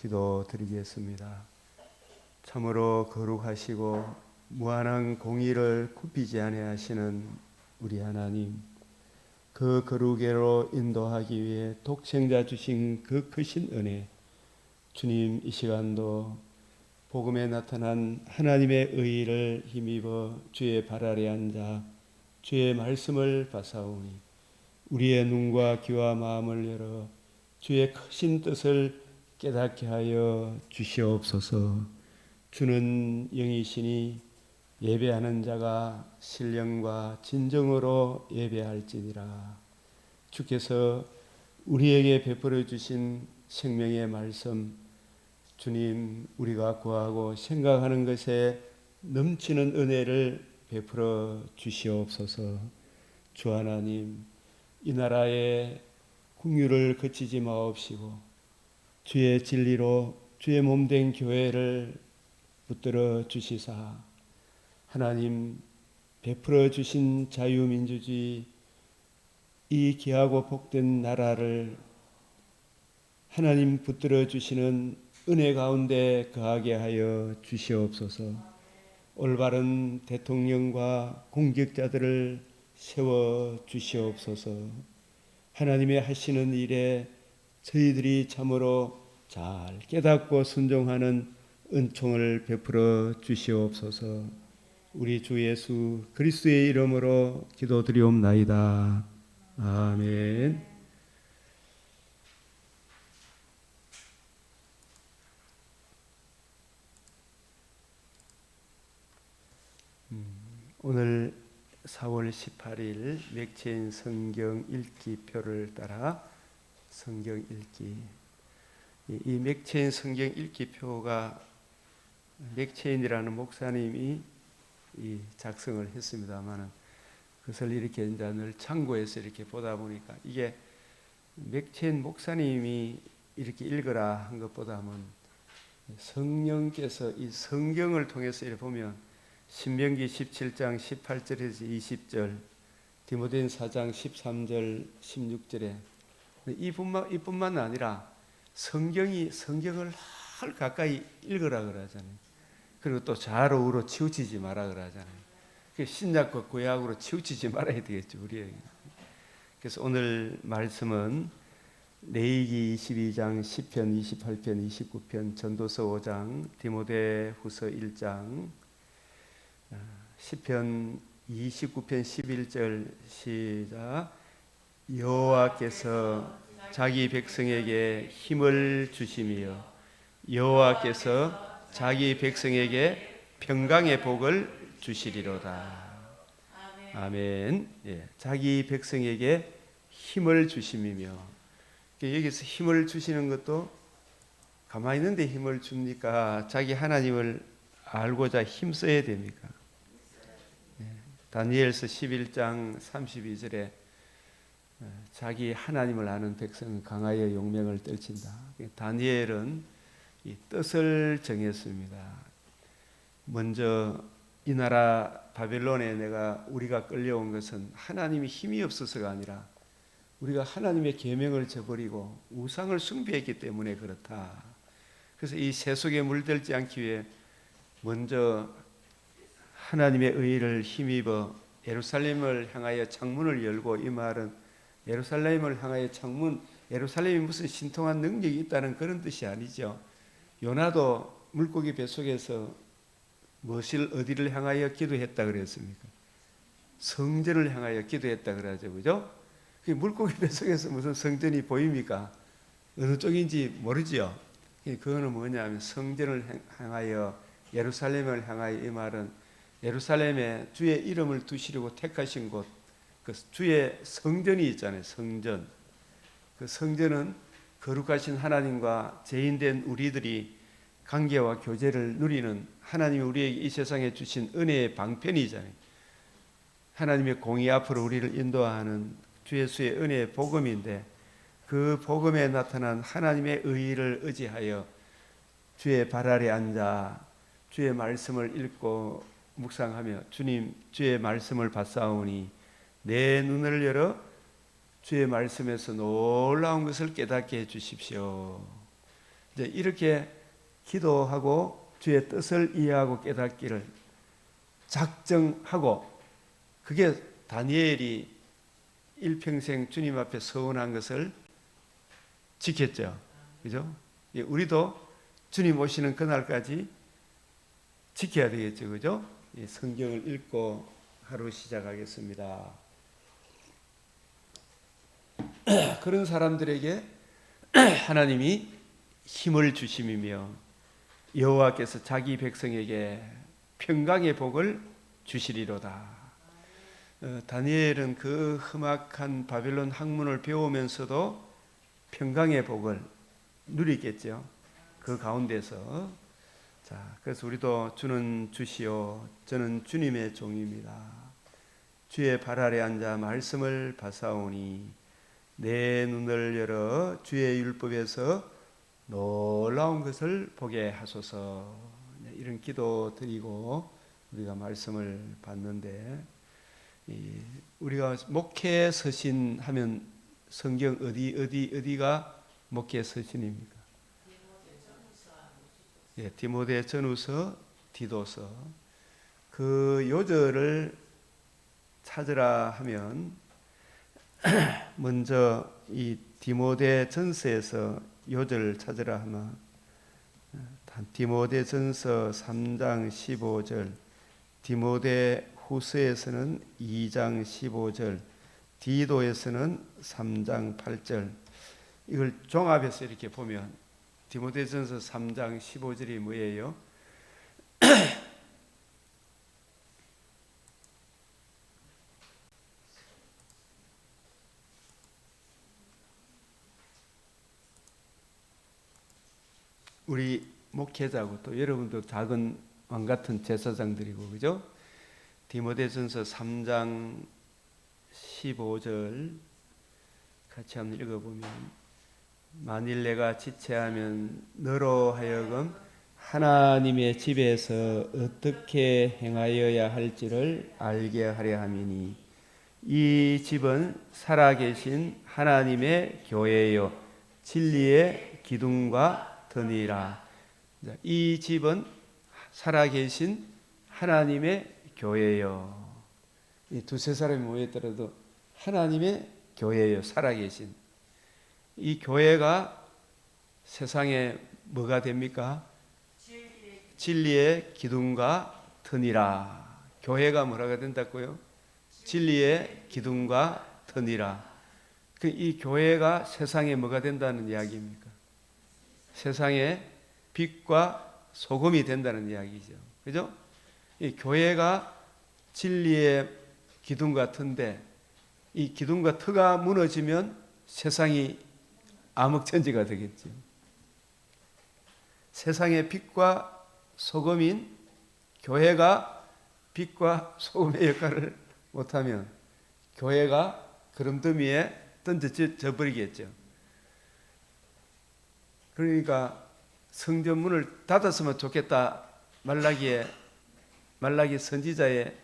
기도드리겠습니다. 참으로 거룩하시고 무한한 공의를 굽히지 아니하시는 우리 하나님, 그 거룩으로 인도하기 위해 독생자 주신 그 크신 은혜, 주님 이 시간도 복음에 나타난 하나님의 의의를 힘입어 주의 발 아래 앉아 주의 말씀을 받사오니 우리의 눈과 귀와 마음을 열어 주의 크신 뜻을 깨닫게 하여 주시옵소서. 주는 영이시니 예배하는 자가 신령과 진정으로 예배할지니라. 주께서 우리에게 베풀어 주신 생명의 말씀, 주님, 우리가 구하고 생각하는 것에 넘치는 은혜를 베풀어 주시옵소서. 주 하나님, 이 나라의 국률을 그치지 마옵시고 주의 진리로 주의 몸된 교회를 붙들어 주시사 하나님 베풀어 주신 자유민주주의, 이 귀하고 복된 나라를 하나님 붙들어 주시는 은혜 가운데 거하게 하여 주시옵소서. 올바른 대통령과 공직자들을 세워 주시옵소서. 하나님의 하시는 일에 저희들이 참으로 잘 깨닫고 순종하는 은총을 베풀어 주시옵소서. 우리 주 예수 그리스도의 이름으로 기도드리옵나이다. 아멘. 오늘 4월 18일 맥체인 성경 읽기표를 따라 성경 읽기. 이 맥체인 성경 읽기표가 맥체인이라는 목사님이 작성을 했습니다만은 그것을 이렇게 이제 늘 참고해서 이렇게 보다 보니까 이게 맥체인 목사님이 이렇게 읽으라 한 것보다는 성령께서 이 성경을 통해서 이렇게 보면 신명기 17장 18절에서 20절, 디모데전서 4장 13절 16절에 이뿐만 아니라 성경을 늘 가까이 읽으라 그러잖아요. 그리고 또 좌로우로 치우치지 마라 그러잖아요. 신약과 구약으로 치우치지 말아야 되겠죠, 우리에게. 그래서 오늘 말씀은 레위기 22장, 시편 28편, 29편, 전도서 5장, 디모데후서 1장, 시편 29편 11절 시작. 여호와께서 자기 백성에게 힘을 주시며 여호와께서 자기 백성에게 평강의 복을 주시리로다. 아멘. 예, 자기 백성에게 힘을 주심이며, 여기서 힘을 주시는 것도 가만히 있는데 힘을 줍니까? 자기 하나님을 알고자 힘써야 됩니까? 다니엘서 11장 32절에 자기 하나님을 아는 백성은 강하여 용맹을 떨친다. 다니엘은 이 뜻을 정했습니다. 먼저 이 나라 바벨론에 우리가 끌려온 것은 하나님이 힘이 없어서가 아니라 우리가 하나님의 계명을 저버리고 우상을 숭배했기 때문에 그렇다. 그래서 이 세속에 물들지 않기 위해 먼저 하나님의 의를 힘입어 예루살렘을 향하여 창문을 열고, 이 말은 예루살렘을 향하여 창문, 예루살렘이 무슨 신통한 능력이 있다는 그런 뜻이 아니죠. 요나도 물고기 뱃속에서 어디를 향하여 기도했다 그랬습니까? 성전을 향하여 기도했다 그러죠, 그죠? 물고기 뱃속에서 무슨 성전이 보입니까? 어느 쪽인지 모르죠. 그거는 뭐냐면 성전을 향하여, 예루살렘을 향하여, 이 말은 예루살렘에 주의 이름을 두시려고 택하신 곳, 그 주의 성전이 있잖아요. 성전. 그 성전은 거룩하신 하나님과 죄인된 우리들이 관계와 교제를 누리는 하나님이 우리에게 이 세상에 주신 은혜의 방편이잖아요. 하나님의 공의 앞으로 우리를 인도하는 주 예수의 은혜의 복음인데, 그 복음에 나타난 하나님의 의의를 의지하여 주의 발 아래 앉아 주의 말씀을 읽고 묵상하며, 주님, 주의 말씀을 받사오니 내 눈을 열어 주의 말씀에서 놀라운 것을 깨닫게 해 주십시오. 이제 이렇게 기도하고 주의 뜻을 이해하고 깨닫기를 작정하고, 그게 다니엘이 일평생 주님 앞에 서원한 것을 지켰죠. 그죠? 우리도 주님 오시는 그날까지 지켜야 되겠죠. 그죠? 성경을 읽고 하루 시작하겠습니다. 그런 사람들에게 하나님이 힘을 주심이며 여호와께서 자기 백성에게 평강의 복을 주시리로다. 다니엘은 그 험악한 바벨론 학문을 배우면서도 평강의 복을 누리겠죠. 그 가운데서. 자, 그래서 우리도 주는 주시오, 저는 주님의 종입니다. 주의 발 아래 앉아 말씀을 받사오니 내 눈을 열어 주의 율법에서 놀라운 것을 보게 하소서. 이런 기도 드리고 우리가 말씀을 받는데, 우리가 목회 서신 하면 성경 어디가 목회 서신입니까? 디모데 전후서, 디도서. 그 요절을 찾으라 하면 먼저 이 디모데 전서에서 요절 찾으라 하면 디모데 전서 3장 15절, 디모데 후서에서는 2장 15절, 디도에서는 3장 8절. 이걸 종합해서 이렇게 보면 디모데전서 3장 15절이 뭐예요? 우리 목회자고 또 여러분도 작은 왕 같은 제사장들이고, 그죠? 디모데전서 3장 15절 같이 한번 읽어보면, 만일 내가 지체하면 너로 하여금 하나님의 집에서 어떻게 행하여야 할지를 알게 하려 함이니 이 집은 살아계신 하나님의 교회요 진리의 기둥과 터니라. 이 집은 살아계신 하나님의 교회요. 이 두세 사람이 모였더라도 하나님의 교회요, 살아계신. 이 교회가 세상에 뭐가 됩니까? 진리의 기둥과 터니라. 교회가 뭐라가 된다고요? 진리의 기둥과 터니라. 이 교회가 세상에 뭐가 된다는 이야기입니까? 세상에 빛과 소금이 된다는 이야기죠. 그죠? 이 교회가 진리의 기둥과 터인데, 이 기둥과 터가 무너지면 세상이 암흑천지가 되겠죠. 세상의 빛과 소금인 교회가 빛과 소금의 역할을 못하면 교회가 그름더미에 던져져 버리겠죠. 그러니까 성전 문을 닫았으면 좋겠다. 말라기 선지자의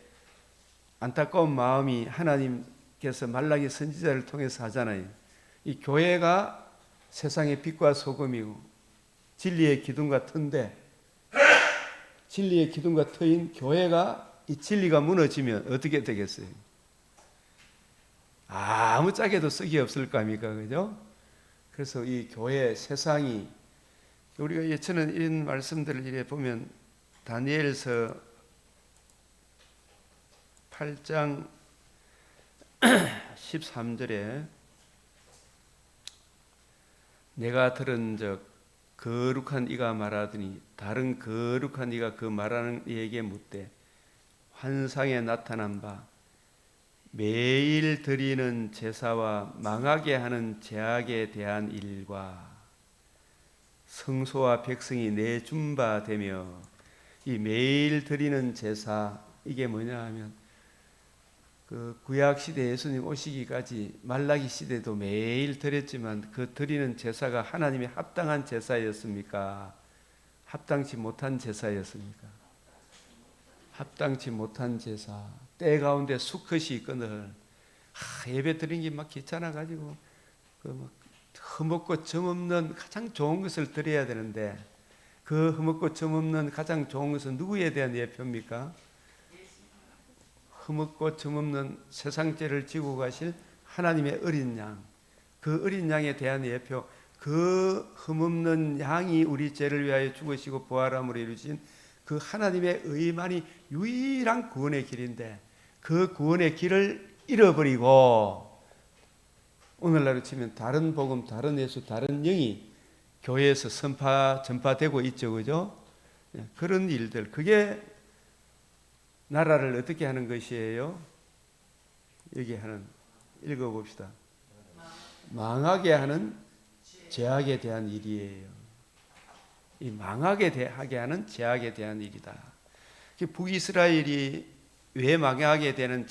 안타까운 마음이 하나님께서 말라기 선지자를 통해서 하잖아요. 이 교회가 세상의 빛과 소금이고 진리의 기둥과 터인데, 진리의 기둥과 터인 교회가 이 진리가 무너지면 어떻게 되겠어요? 아무짝에도 썩이 없을 거 아닙니까? 그죠? 그래서 이 교회, 세상이, 우리가 예전에 이런 말씀들을 이래 보면 다니엘서 8장 13절에 내가 들은 적 거룩한 이가 말하더니 다른 거룩한 이가 그 말하는 이에게 묻되 환상에 나타난 바 매일 드리는 제사와 망하게 하는 제약에 대한 일과 성소와 백성이 내준 바 되며, 이 매일 드리는 제사, 이게 뭐냐 하면 그 구약 시대 예수님 오시기까지 말라기 시대도 매일 드렸지만 그 드리는 제사가 하나님의 합당한 제사였습니까? 합당치 못한 제사였습니까? 합당치 못한 제사. 때 가운데 수컷이 있거늘 예배 드린 게 막 귀찮아 가지고 그 막 흠없고 점없는 가장 좋은 것을 드려야 되는데 그 흠없고 점없는 가장 좋은 것은 누구에 대한 예표입니까? 흠없고 점없는 세상죄를 지고 가실 하나님의 어린 양, 그 어린 양에 대한 예표, 그 흠없는 양이 우리 죄를 위하여 죽으시고 부활함으로 이루신 그 하나님의 의만이 유일한 구원의 길인데 그 구원의 길을 잃어버리고 오늘날로 치면 다른 복음, 다른 예수, 다른 영이 교회에서 전파되고 있죠, 그죠? 그런 일들, 그게 나라를 어떻게 하는 것이에요? 여기 하는, 읽어봅시다. 망하게 하는 죄악에 대한 일이에요. 이 망하게 하게 하는 죄악에 대한 일이다. 북이스라엘이 왜 망하게 되는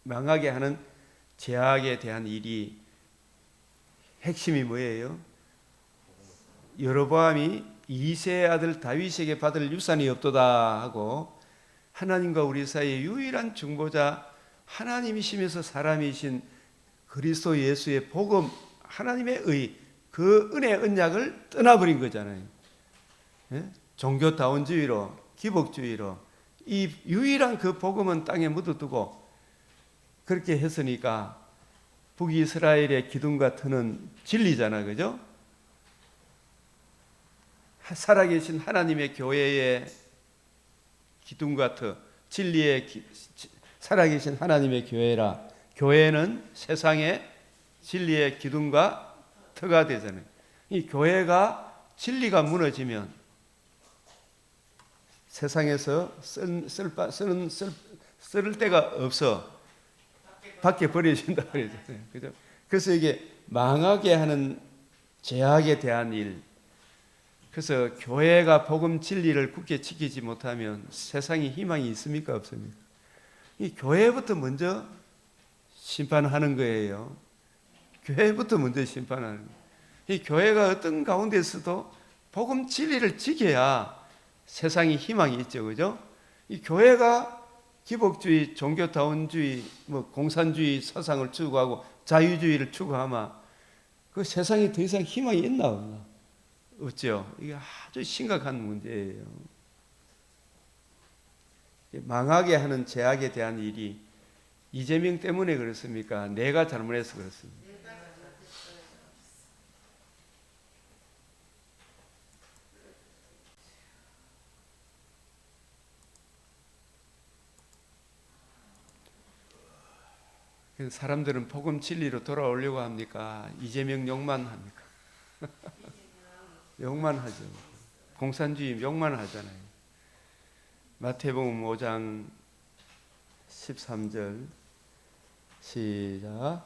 망하게 하는 죄악에 대한 일이 핵심이 뭐예요? 여로보암이 2세 아들 다윗에게 받을 유산이 없도다 하고 하나님과 우리 사이의 유일한 중보자 하나님이시면서 사람이신 그리스도 예수의 복음 하나님의 그 은혜 언약을 떠나버린 거잖아요. 예? 종교다원주의로 기복주의로 이 유일한 그 복음은 땅에 묻어두고 그렇게 했으니까 북이스라엘의 기둥과 터는 진리잖아, 그죠? 살아계신 하나님의 교회의 기둥과 터, 진리의 살아계신 하나님의 교회라. 교회는 세상의 진리의 기둥과 터가 되잖아요. 이 교회가 진리가 무너지면 세상에서 쓸 데가 없어 밖에 버려진다 그러잖아요. 그죠? 그래서 이게 망하게 하는 죄악에 대한 일. 그래서 교회가 복음 진리를 굳게 지키지 못하면 세상에 희망이 있습니까? 없습니까? 이 교회부터 먼저 심판하는 거예요. 교회부터 먼저 심판하는 거예요. 이 교회가 어떤 가운데서도 복음 진리를 지켜야 세상에 희망이 있죠. 그죠? 이 교회가 기복주의, 종교다원주의, 공산주의 사상을 추구하고 자유주의를 추구하면 그 세상에 더 이상 희망이 있나 없나? 없죠. 이게 아주 심각한 문제예요. 망하게 하는 죄악에 대한 일이 이재명 때문에 그렇습니까? 내가 잘못해서 그렇습니까? 사람들은 복음 진리로 돌아오려고 합니까? 이재명 욕만 합니까? 욕만 하죠. 공산주의 욕만 하잖아요. 마태복음 5장 13절 시작.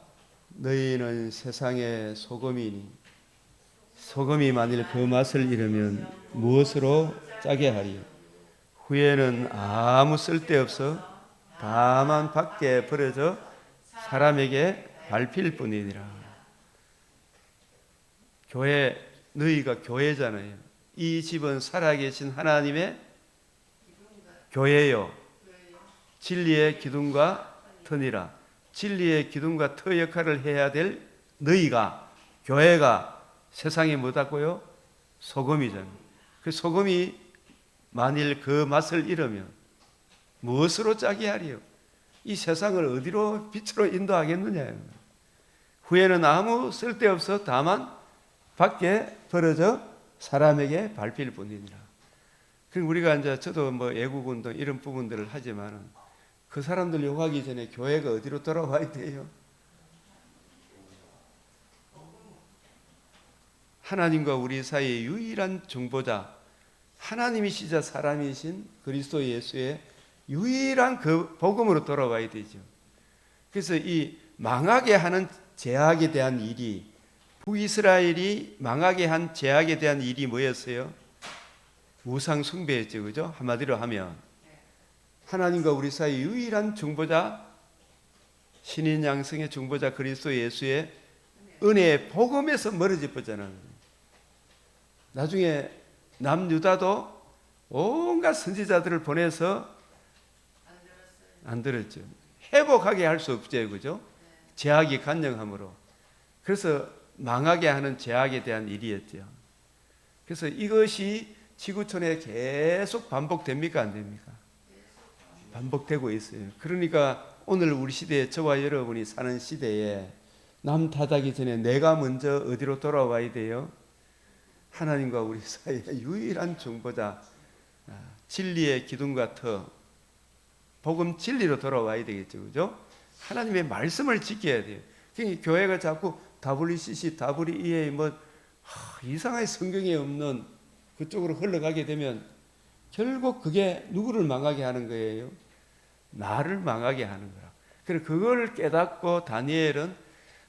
너희는 세상의 소금이니 소금이 만일 그 맛을 잃으면 무엇으로 짜게 하리요? 후에는 아무 쓸데없어 다만 밖에 버려져 사람에게 밟힐 뿐이니라. 교회, 너희가 교회잖아요. 이 집은 살아계신 하나님의 교회요. 진리의 기둥과 터니라. 진리의 기둥과 터 역할을 해야 될 너희가, 교회가 세상에 뭐다고요? 소금이잖아요. 그 소금이 만일 그 맛을 잃으면 무엇으로 짜게 하리요? 이 세상을 어디로 빛으로 인도하겠느냐. 후에는 아무 쓸데없어 다만 밖에 벌어져 사람에게 밟힐 뿐이니라. 그럼 우리가 이제 저도 애국운동 이런 부분들을 하지만은 그 사람들 욕하기 전에 교회가 어디로 돌아와야 돼요? 하나님과 우리 사이의 유일한 중보자, 하나님이시자 사람이신 그리스도 예수의 유일한 그 복음으로 돌아와야 되죠. 그래서 이 망하게 하는 죄악에 대한 일이, 북이스라엘이 망하게 한 죄악에 대한 일이 뭐였어요? 우상 숭배였죠. 그죠? 한마디로 하면 하나님과 우리 사이 유일한 중보자, 신인 양성의 중보자 그리스도 예수의 은혜의 복음에서 멀어져 버잖아요. 나중에 남유다도 온갖 선지자들을 보내서 안 들었죠. 회복하게 할 수 없죠. 그죠? 죄악이 간영함으로. 그래서 망하게 하는 죄악에 대한 일이었죠. 그래서 이것이 지구촌에 계속 반복됩니까? 안 됩니까? 반복되고 있어요. 그러니까 오늘 우리 시대에 저와 여러분이 사는 시대에 남 탓하기 전에 내가 먼저 어디로 돌아와야 돼요? 하나님과 우리 사이의 유일한 중보자, 진리의 기둥과 터, 복음 진리로 돌아와야 되겠죠. 그죠? 하나님의 말씀을 지켜야 돼요. 그러니까 교회가 자꾸 WCC, WEA 이상하게 성경에 없는 그쪽으로 흘러가게 되면 결국 그게 누구를 망하게 하는 거예요? 나를 망하게 하는 거라. 그래서 그걸 깨닫고 다니엘은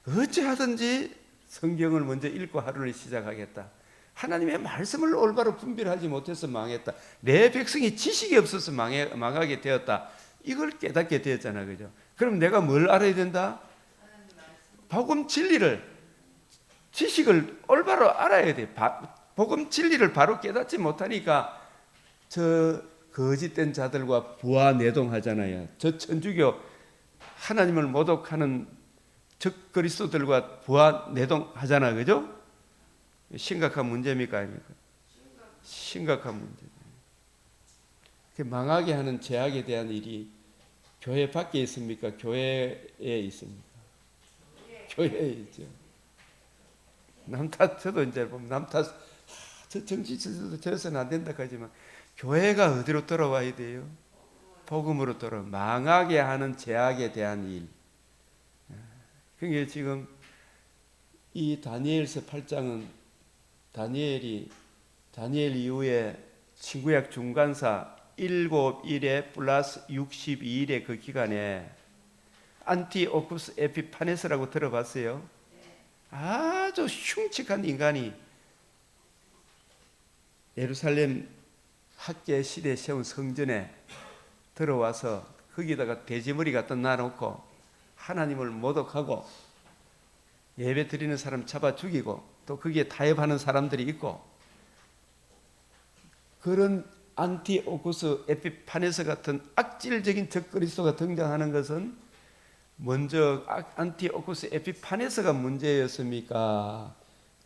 어찌하든지 성경을 먼저 읽고 하루를 시작하겠다. 하나님의 말씀을 올바로 분별하지 못해서 망했다. 내 백성이 지식이 없어서 망하게 되었다. 이걸 깨닫게 되었잖아. 그죠? 그럼 내가 뭘 알아야 된다? 복음 진리를, 지식을 올바로 알아야 돼. 복음 진리를 바로 깨닫지 못하니까 저 거짓된 자들과 부하 내동하잖아요. 저 천주교 하나님을 모독하는 적 그리스도들과 부하 내동하잖아. 그죠? 심각한 문제입니까? 아닙니까? 심각한 문제죠. 망하게 하는 죄악에 대한 일이 교회 밖에 있습니까? 교회에 있습니까? 교회에 있죠. 남 탓, 저도 이제 보면 남 탓, 저 정치 저서는 안 된다 하지만 교회가 어디로 돌아와야 돼요? 복음으로 돌아. 망하게 하는 죄악에 대한 일. 그게 지금 이 다니엘서 8장은 다니엘 이후에 신구약 중간사 7일에 플러스 62일의 그 기간에 안티오쿠스 에피파네스라고 들어봤어요? 아주 흉측한 인간이 예루살렘 학계 시대에 세운 성전에 들어와서 거기다가 돼지머리 갖다 놔놓고 하나님을 모독하고 예배 드리는 사람 잡아 죽이고 또 거기에 타협하는 사람들이 있고, 그런 안티오쿠스 에피파네스 같은 악질적인 적그리스도가 등장하는 것은 먼저 안티오쿠스 에피파네스가 문제였습니까?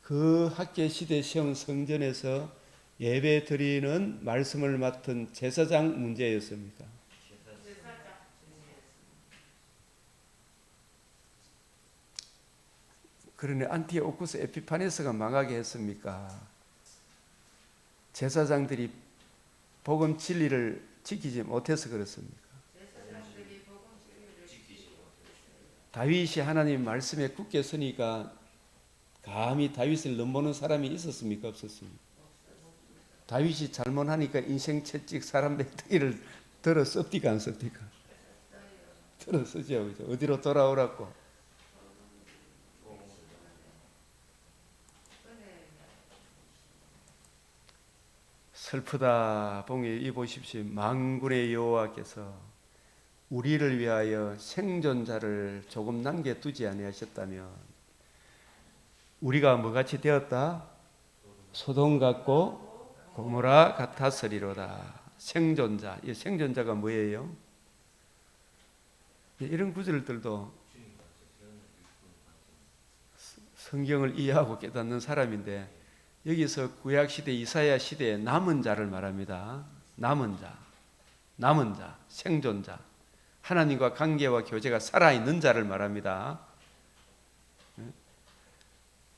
그 학계 시대에 세운 성전에서 예배 드리는 말씀을 맡은 제사장 문제였습니까? 그러니 안티오쿠스 에피파네스가 망하게 했습니까? 제사장들이 복음 진리를 지키지 못해서 그렇습니까? 다윗이 하나님 말씀에 굳게 서니까 감히 다윗을 넘보는 사람이 있었습니까? 없었습니까? 다윗이 잘못하니까 인생 채찍 사람 맹덩이를 들어 씁디까 안 씁디까? 들어 쓰죠. 그죠? 어디로 돌아오라고? 슬프다 봉이 이 보십시오. 만군의 여호와께서 우리를 위하여 생존자를 조금 남겨두지 아니하셨다면 우리가 뭐같이 되었다? 소돔 같고 고모라 같았으리로다. 생존자. 이 생존자가 뭐예요? 이런 구절들도 성경을 이해하고 깨닫는 사람인데 여기서 구약시대 이사야 시대의 남은 자를 말합니다. 남은 자, 생존자, 하나님과 관계와 교제가 살아있는 자를 말합니다.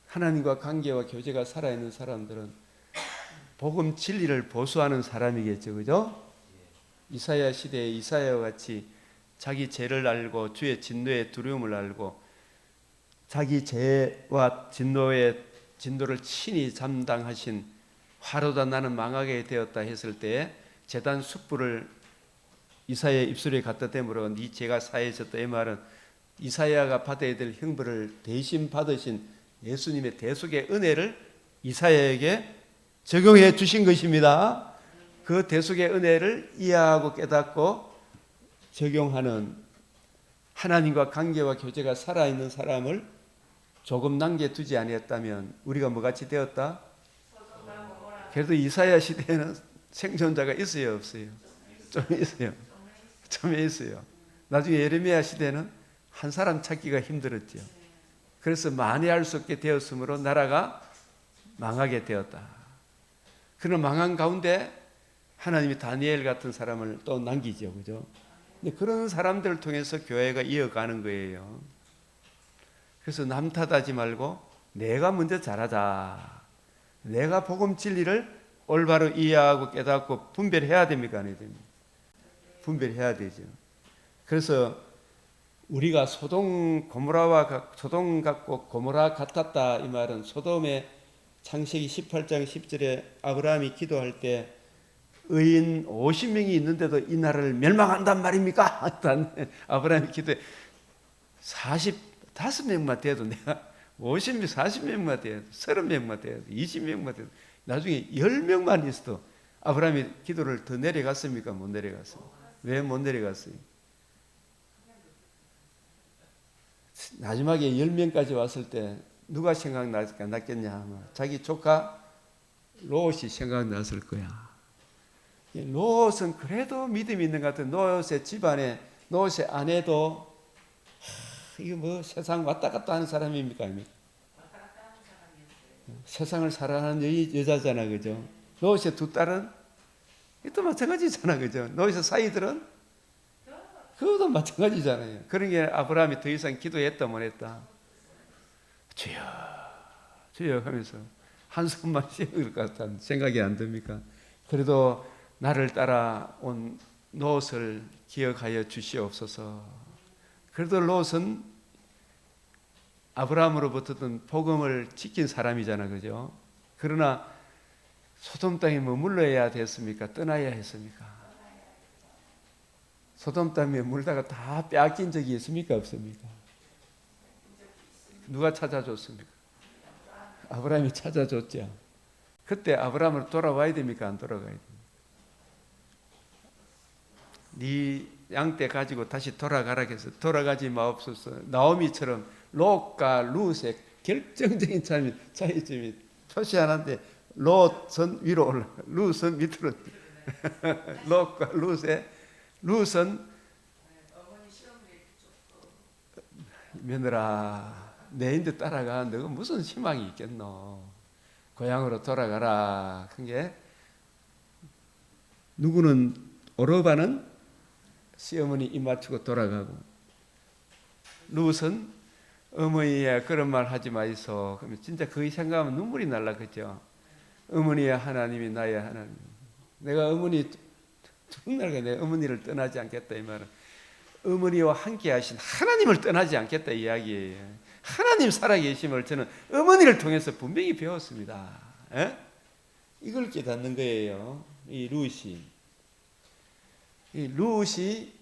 하나님과 관계와 교제가 살아있는 사람들은 복음 진리를 보수하는 사람이겠죠. 그죠? 이사야 시대에 이사야와 같이 자기 죄를 알고 주의 진노의 두려움을 알고 자기 죄와 진노를 친히 담당하신 화로다 나는 망하게 되었다 했을 때 제단 숯불을 이사야의 입술에 갖다 대므로 네 죄가 사해졌다. 이 말은 이사야가 받아야 될 형벌을 대신 받으신 예수님의 대속의 은혜를 이사야에게 적용해 주신 것입니다. 그 대속의 은혜를 이해하고 깨닫고 적용하는 하나님과 관계와 교제가 살아있는 사람을 조금 남겨두지 아니었다면 우리가 뭐같이 되었다? 그래도 이사야 시대에는 생존자가 있어요, 없어요? 좀 있어요. 좀 있어요. 나중에 예레미야 시대는 한 사람 찾기가 힘들었죠. 그래서 만회할 수 없게 되었으므로 나라가 망하게 되었다. 그런 망한 가운데 하나님이 다니엘 같은 사람을 또 남기죠, 그죠? 근데 그런 사람들을 통해서 교회가 이어가는 거예요. 그래서 남 탓하지 말고 내가 먼저 잘하자. 내가 복음 진리를 올바로 이해하고 깨닫고 분별해야 됩니까? 안 해야 됩니까? 분별해야 되죠. 그래서 우리가 소돔 같고 고모라 같았다 이 말은 소돔의 창세기 18장 10절에 아브라함이 기도할 때 의인 50명이 있는데도 이 나라를 멸망한단 말입니까? 아브라함이 기도해 45명만 돼도 내가 50명, 40명만 돼도 30명만 돼도 20명만 돼도 나중에 10명만 있어도 아브라함이 기도를 더 내려갔습니까? 못 내려갔습니까? 왜 못 내려갔어요? 마지막에 10명까지 왔을 때 누가 생각났겠냐? 자기 조카 롯이 생각났을 거야. 롯은 그래도 믿음이 있는 것 같은 롯의 집안에 롯의 아내도 이거 뭐 세상 왔다 갔다 하는 사람입니까? 아닙니까? 세상을 살아가는 여자잖아, 그죠? 롯의 두 딸은 또 마찬가지잖아, 그죠? 롯의 사이들은 그것도 마찬가지잖아요. 그러니까 아브라함이 더 이상 기도했다 못 했다. 주여, 주여 하면서 한숨만 쉬어갈 것 같다는 생각이 안 듭니까? 그래도 나를 따라온 롯을 기억하여 주시옵소서. 그래도 롯은 아브라함으로부터 복음을 지킨 사람이잖아, 그죠? 그러나 소돔 땅에 머물러야 됐습니까? 떠나야 했습니까? 소돔 땅에 물다가 다 빼앗긴 적이 있습니까? 없습니까? 누가 찾아줬습니까? 아브라함이 찾아줬죠. 그때 아브라함으로 돌아와야 됩니까? 안 돌아가야 됩니까? 네 양떼 가지고 다시 돌아가라 해서 돌아가지 마옵소서. 나오미처럼 롯과 룻의 결정적인 차이점이 표시하는데 롯은 위로 올라, 룻은 밑으로. 롯과 룻은 며느라 내 인데 따라가. 너가 무슨 희망이 있겠노? 고향으로 돌아가라. 그게 누구는 오르바는 시어머니 입 맞추고 돌아가고, 룻은 어머니야 그런 말 하지 마이소. 그러면 진짜 거의 생각하면 눈물이 날라, 그죠? 어머니야 하나님이 나의 하나님. 내가 어머니 정말 내 어머니를 떠나지 않겠다 이 말은 어머니와 함께 하신 하나님을 떠나지 않겠다 이야기예요. 하나님 살아계심을 저는 어머니를 통해서 분명히 배웠습니다. 에? 이걸 깨닫는 거예요. 이 룻이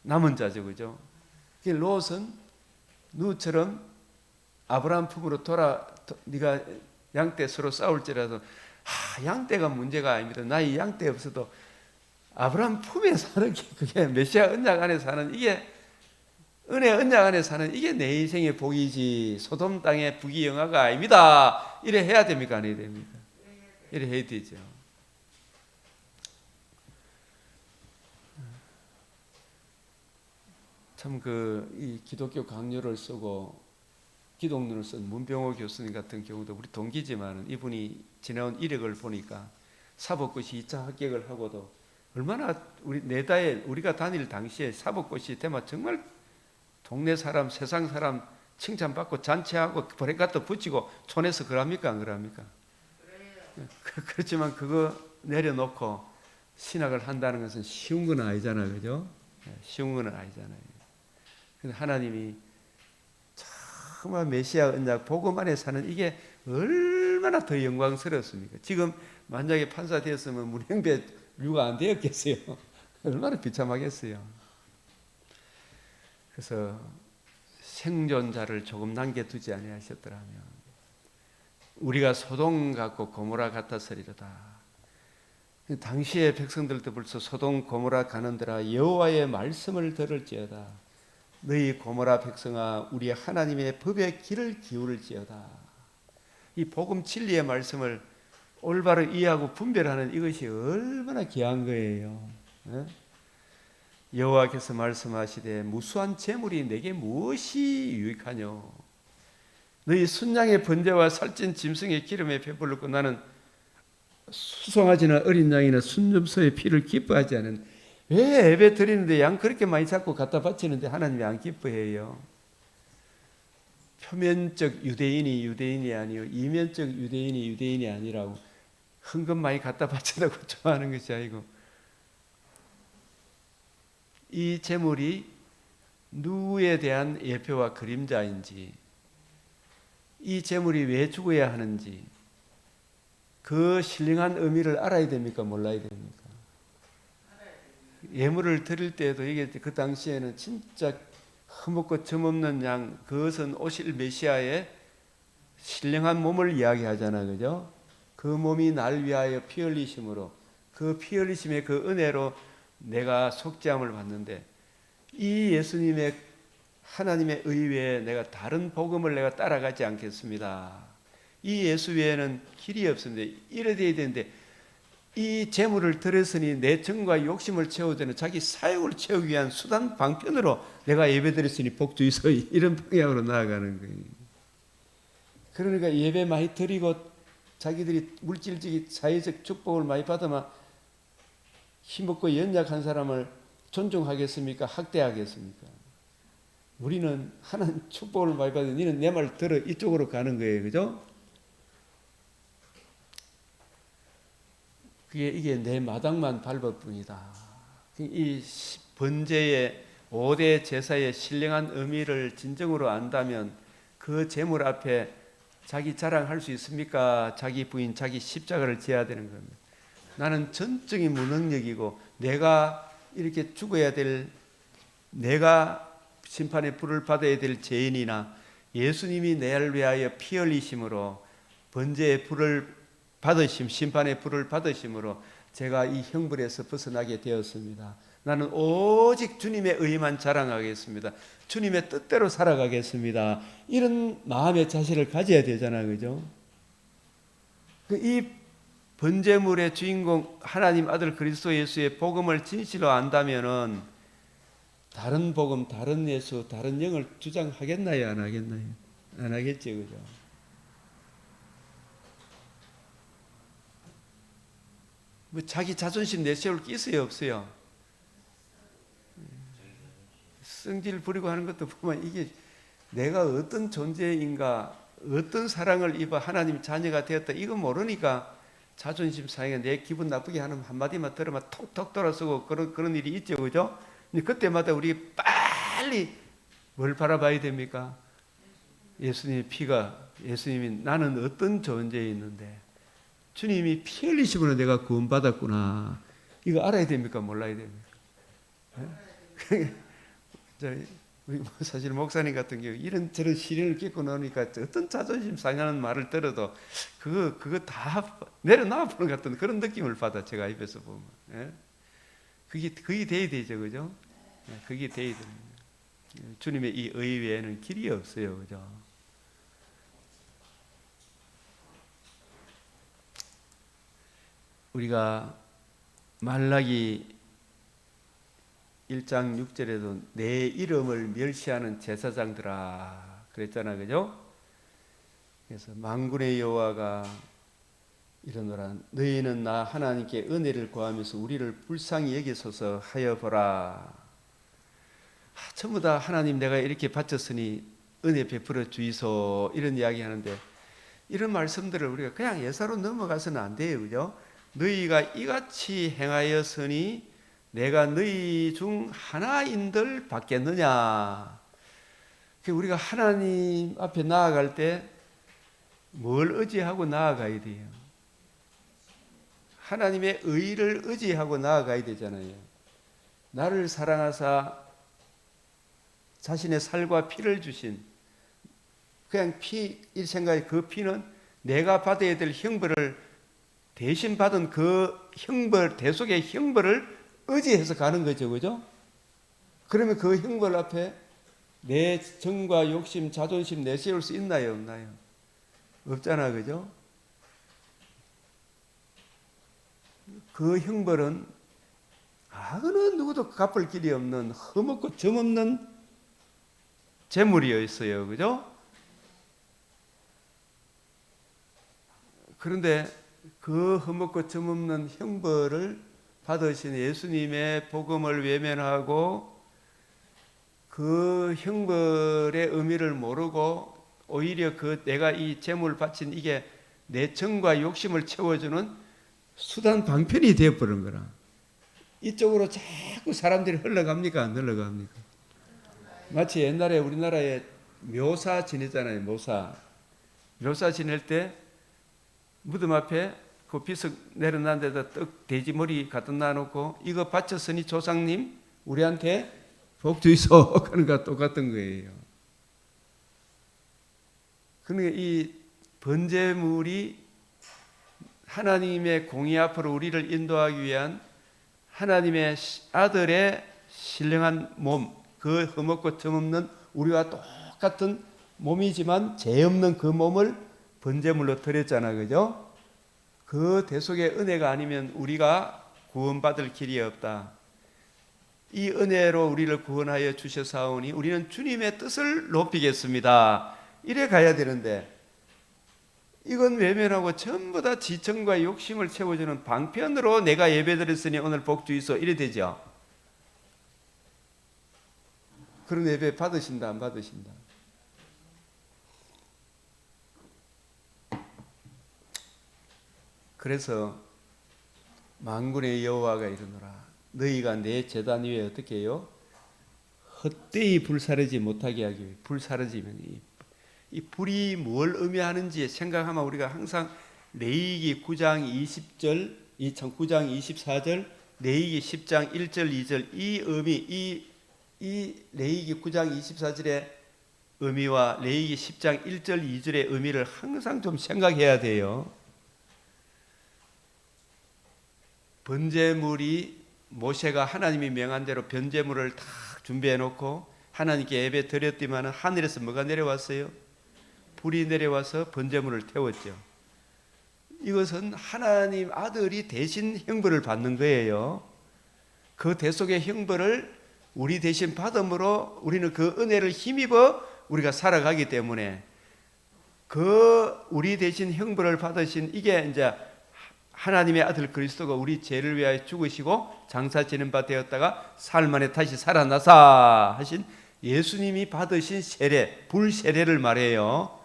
남은 자죠, 그죠? 롯은 누처럼 아브라함 품으로 네가 양떼 서로 싸울지라도 양떼가 문제가 아닙니다. 나의 양떼 없어도 아브라함 품에 사는 게 그게 메시아 언약 안에 사는 이게 은혜 언약 안에 사는 이게 내 인생의 복이지 소돔 땅의 부귀영화가 아닙니다. 이래 해야 됩니까? 안 해야 됩니까? 이래 해야 되죠. 참 이 기독교 강요를 쓰고 기독론을 쓴 문병호 교수님 같은 경우도 우리 동기지만 이분이 지나온 이력을 보니까 사법고시 2차 합격을 하고도 얼마나 우리 내다에 우리가 다닐 당시에 사법고시 대마 정말 동네 사람 세상 사람 칭찬받고 잔치하고 브레이크도 붙이고 촌에서 그럽니까 안 그럽니까? 그렇지만 그거 내려놓고 신학을 한다는 것은 쉬운 건 아니잖아요, 그죠? 쉬운 건 아니잖아요. 근데 하나님이 정말 메시아 언약 복음 안에 사는 이게 얼마나 더 영광스럽습니까? 지금 만약에 판사 되었으면 문형배류가 안 되었겠어요. 얼마나 비참하겠어요. 그래서 생존자를 조금 남겨두지 아니하셨더라면 우리가 소돔 같고 고모라 같았으리로다. 당시의 백성들도 벌써 소돔 고모라 가는데라 여호와의 말씀을 들을지어다. 너희 고모라 백성아 우리 하나님의 법의 길을 기울일지어다. 이 복음 진리의 말씀을 올바로 이해하고 분별하는 이것이 얼마나 귀한 거예요. 여호와께서 말씀하시되 무수한 재물이 내게 무엇이 유익하뇨? 너희 순양의 번제와 살찐 짐승의 기름에 배불렀고 나는 수송아지나 어린 양이나 순점소의 피를 기뻐하지 않은. 왜 예배 드리는데 양 그렇게 많이 잡고 갖다 바치는데 하나님이 안 기뻐해요? 표면적 유대인이 유대인이 아니요 이면적 유대인이 유대인이 아니라고. 헌금 많이 갖다 바치라고 좋아하는 것이 아니고, 이 제물이 누구에 대한 예표와 그림자인지, 이 제물이 왜 죽어야 하는지 그 신령한 의미를 알아야 됩니까? 몰라야 됩니까? 예물을 드릴 때도 이게 그 당시에는 진짜 허먹고 점없는 양, 그것은 오실 메시아의 신령한 몸을 이야기하잖아, 그죠? 그 몸이 날 위하여 피 흘리심으로, 그 피 흘리심의 그 은혜로 내가 속죄함을 받는데, 이 예수님의 하나님의 의외에 내가 다른 복음을 내가 따라가지 않겠습니다. 이 예수 외에는 길이 없습니다. 이래 돼야 되는데, 이 재물을 들였으니 내 정과 욕심을 채우되는 자기 사욕을 채우기 위한 수단 방편으로 내가 예배드렸으니 복 주이소, 이런 방향으로 나아가는 거예요. 그러니까 예배 많이 드리고 자기들이 물질적인 사회적 축복을 많이 받으면 힘없고 연약한 사람을 존중하겠습니까? 학대하겠습니까? 우리는 하나님 축복을 많이 받으면 너는 내 말 들어, 이쪽으로 가는 거예요. 그죠? 이게 내 마당만 밟을 뿐이다. 이 번제의 5대 제사의 신령한 의미를 진정으로 안다면 그 제물 앞에 자기 자랑할 수 있습니까? 자기 부인, 자기 십자가를 지어야 되는 겁니다. 나는 전적인 무능력이고 내가 이렇게 죽어야 될, 내가 심판의 불을 받아야 될 죄인이나 예수님이 나를 위하여 피 흘리심으로 번제의 불을 받으심, 심판의 불을 받으심으로 제가 이 형벌에서 벗어나게 되었습니다. 나는 오직 주님의 의만 자랑하겠습니다. 주님의 뜻대로 살아가겠습니다. 이런 마음의 자세를 가져야 되잖아요, 그죠? 이 번제물의 주인공 하나님 아들 그리스도 예수의 복음을 진실로 안다면은 다른 복음, 다른 예수, 다른 영을 주장하겠나요, 안 하겠나요? 안 하겠죠, 그죠? 뭐 자기 자존심 내세울 게 있어요, 없어요? 성질 부리고 하는 것도 보면 이게 내가 어떤 존재인가, 어떤 사랑을 입어 하나님 자녀가 되었다, 이거 모르니까 자존심 상해 내 기분 나쁘게 하는 한마디만 들으면 톡톡 돌아서고 그런 일이 있죠, 그죠? 근데 그때마다 우리 빨리 뭘 바라봐야 됩니까? 예수님의 피가, 예수님이 나는 어떤 존재에 있는데 주님이 피 흘리심으로 내가 구원받았구나, 이거 알아야 됩니까? 몰라야 됩니까? 우리 사실 목사님 같은 경우 이런저런 시련을 겪고 나니까 어떤 자존심 상하는 말을 들어도 그거 다 내려놔 보는 것 같은 그런 느낌을 받아, 제가 입에서 보면. 예? 그게 돼야 되죠, 그죠? 예, 그게 돼야 됩니다. 주님의 이 의 외에는 길이 없어요, 그죠? 우리가 말라기 1장 6절에도 내 이름을 멸시하는 제사장들아 그랬잖아, 그죠? 그래서 만군의 여호와가 이러노라, 너희는 나 하나님께 은혜를 구하면서 우리를 불쌍히 여기소서 하여 보라. 전부 다 하나님 내가 이렇게 바쳤으니 은혜 베풀어 주이소, 이런 이야기 하는데, 이런 말씀들을 우리가 그냥 예사로 넘어가서는 안 돼요, 그죠? 너희가 이같이 행하였으니 내가 너희 중 하나인들 받겠느냐. 우리가 하나님 앞에 나아갈 때 뭘 의지하고 나아가야 돼요? 하나님의 의를 의지하고 나아가야 되잖아요. 나를 사랑하사 자신의 살과 피를 주신, 그냥 피, 이 생각에 그 피는 내가 받아야 될 형벌을 대신 받은 그 형벌, 대속의 형벌을 의지해서 가는 거죠, 그죠? 그러면 그 형벌 앞에 내 정과 욕심, 자존심 내세울 수 있나요, 없나요? 없잖아, 그죠? 그 형벌은 어느 누구도 갚을 길이 없는 흠없고 점없는 재물이었어요. 그죠? 그런데 그 흠없고 점없는 형벌을 받으신 예수님의 복음을 외면하고 그 형벌의 의미를 모르고 오히려 그 내가 이 재물을 바친 이게 내 정과 욕심을 채워주는 수단 방편이 되어버린 거라. 이쪽으로 자꾸 사람들이 흘러갑니까? 안 흘러갑니까? 마치 옛날에 우리나라에 묘사 지내잖아요. 묘사 지낼 때 무덤 앞에 그 비석 내려놓은 데다 떡 돼지 머리 갖다 놔놓고 이거 바쳤으니 조상님 우리한테 복 주이소 하는 거 똑같은 거예요. 그러니까 이 번제물이 하나님의 공의 앞으로 우리를 인도하기 위한 하나님의 아들의 신령한 몸, 그 흠없고 점없는 우리와 똑같은 몸이지만 죄 없는 그 몸을 번제물로 드렸잖아, 그죠? 그 대속의 은혜가 아니면 우리가 구원받을 길이 없다. 이 은혜로 우리를 구원하여 주셔사오니 우리는 주님의 뜻을 높이겠습니다. 이래 가야 되는데 이건 외면하고 전부 다 지청과 욕심을 채워주는 방편으로 내가 예배드렸으니 오늘 복 주이소 이래 되죠. 그런 예배 받으신다 안 받으신다? 그래서 만군의 여호와가 이르노라 너희가 내 제단 위에 어떻게 해요? 헛되이 불사르지 못하게 하기 위해 불사르지면 이 불이 뭘 의미하는지 생각하면 우리가 항상 레위기 9장 20절, 9장 24절, 레위기 10장 1절 2절 이 의미 이 레위기 9장 24절의 의미와 레위기 10장 1절 2절의 의미를 항상 좀 생각해야 돼요. 번제물이 모세가 하나님이 명한 대로 번제물을 다 준비해 놓고 하나님께 예배 드렸더만 하늘에서 뭐가 내려왔어요? 불이 내려와서 번제물을 태웠죠. 이것은 하나님 아들이 대신 형벌을 받는 거예요. 그 대속의 형벌을 우리 대신 받음으로 우리는 그 은혜를 힘입어 우리가 살아가기 때문에 그 우리 대신 형벌을 받으신 이게 이제 하나님의 아들 그리스도가 우리 죄를 위하여 죽으시고 장사 지는 바 되었다가 사흘 만에 다시 살아나사 하신 예수님이 받으신 세례, 불세례를 말해요.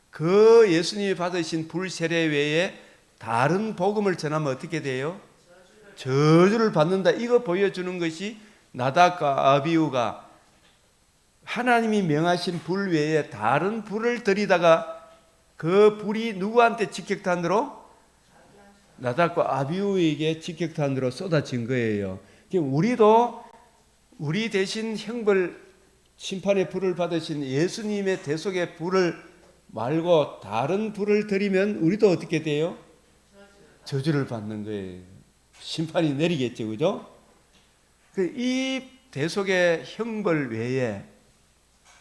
그 예수님이 받으신 불세례 외에 다른 복음을 전하면 어떻게 돼요? 저주를 받는다. 이거 보여주는 것이 나답과 아비후가 하나님이 명하신 불 외에 다른 불을 들이다가 그 불이 누구한테 직격탄으로? 나답과 아비후에게 직격탄으로 쏟아진 거예요. 우리도 우리 대신 형벌 심판의 불을 받으신 예수님의 대속의 불을 말고 다른 불을 들이면 우리도 어떻게 돼요? 저주를 받는 거예요. 심판이 내리겠죠, 그죠? 이 대속의 형벌 외에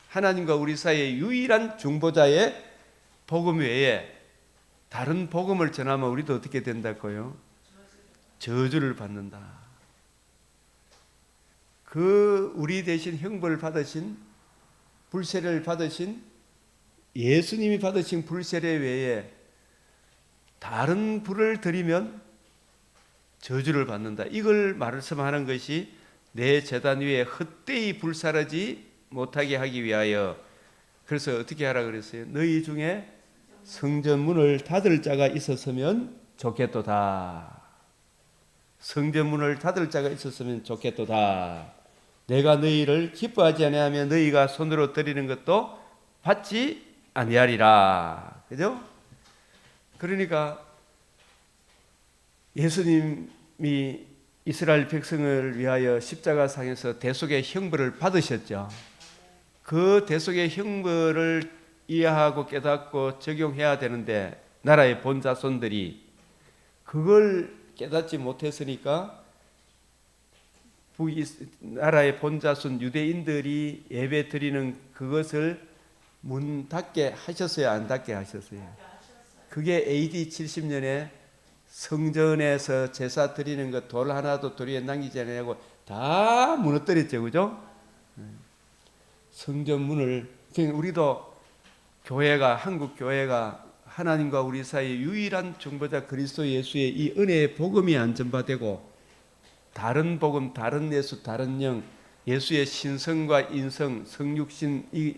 하나님과 우리 사이의 유일한 중보자의 복음 외에 다른 복음을 전하면 우리도 어떻게 된다고요? 저주를 받는다. 그 우리 대신 형벌을 받으신 불세례를 받으신 예수님이 받으신 불세례 외에 다른 불을 들이면 저주를 받는다. 이걸 말씀하는 것이 내 제단 위에 헛되이 불사르지 못하게 하기 위하여. 그래서 어떻게 하라 그랬어요? 너희 중에 성전 문을 닫을 자가 있었으면 좋겠도다. 성전 문을 닫을 자가 있었으면 좋겠도다. 내가 너희를 기뻐하지 아니하면 너희가 손으로 드리는 것도 받지 아니하리라. 그죠? 그러니까 예수님이 이스라엘 백성을 위하여 십자가상에서 대속의 형벌을 받으셨죠. 그 대속의 형벌을 이해하고 깨닫고 적용해야 되는데 나라의 본자손들이 그걸 깨닫지 못했으니까 나라의 본자손 유대인들이 예배 드리는 그것을 문 닫게 하셨어요? 안 닫게 하셨어요? 그게 AD 70년에 성전에서 제사 드리는 것 돌 하나도 도리에 남기지 않냐고 다 무너뜨렸죠, 그죠? 성전 문을 우리도 교회가 한국 교회가 하나님과 우리 사이 유일한 중보자 그리스도 예수의 이 은혜의 복음이 안전바되고 다른 복음, 다른 예수, 다른 영, 예수의 신성과 인성, 성육신 이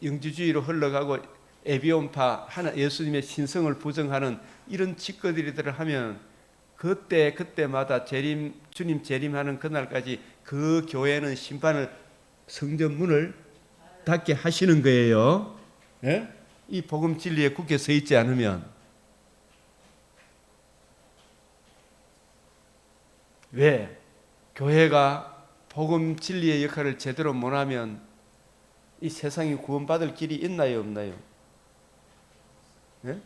영지주의로 흘러가고 에비온파 예수님의 신성을 부정하는 이런 짓거리들을 하면 그때마다 주님 재림하는 그날까지 그 교회는 심판을 성전 문을 닫게 하시는 거예요. 예? 이 복음 진리에 굳게 서 있지 않으면. 왜? 교회가 복음 진리의 역할을 제대로 못하면 이 세상이 구원받을 길이 있나요, 없나요? 예?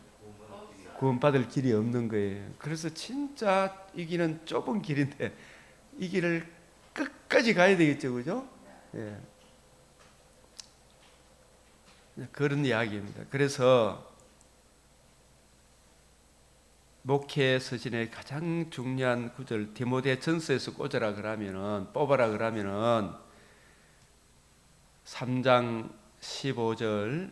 구원받을 길이 없는 거예요. 그래서 진짜 이 길은 좁은 길인데 이 길을 끝까지 가야 되겠죠, 그죠? 예. 그런 이야기입니다. 그래서 목회 서신의 가장 중요한 구절 디모데전서에서 뽑아라 그러면은 3장 15절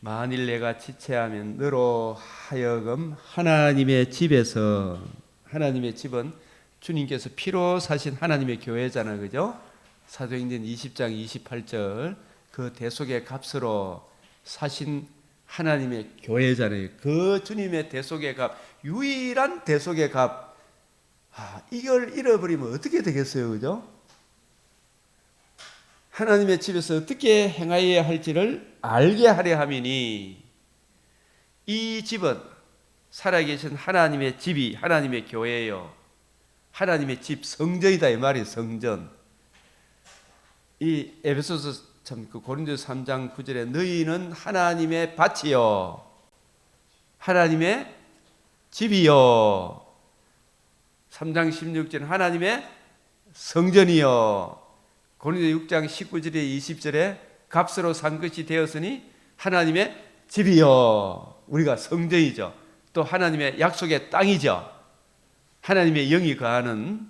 만일 내가 지체하면 너로 하여금 하나님의 집에서 하나님의 집은 주님께서 피로 사신 하나님의 교회잖아요, 그죠? 사도행전 20장 28절 그 대속의 값으로 사신 하나님의 교회잖아요. 그 주님의 대속의 값, 유일한 대속의 값, 이걸 잃어버리면 어떻게 되겠어요, 그죠? 하나님의 집에서 어떻게 행하여야 할지를 알게 하려 함이니 이 집은 살아계신 하나님의 집이 하나님의 교회예요. 하나님의 집 성전이다 이 말이에요. 성전. 이 에베소서 그 고린도서 3장 9절에 너희는 하나님의 밭이요 하나님의 집이요 3장 16절은 하나님의 성전이요 고린도 6장 19절에 20절에 값으로 산 것이 되었으니 하나님의 집이요 우리가 성전이죠. 또 하나님의 약속의 땅이죠. 하나님의 영이 거하는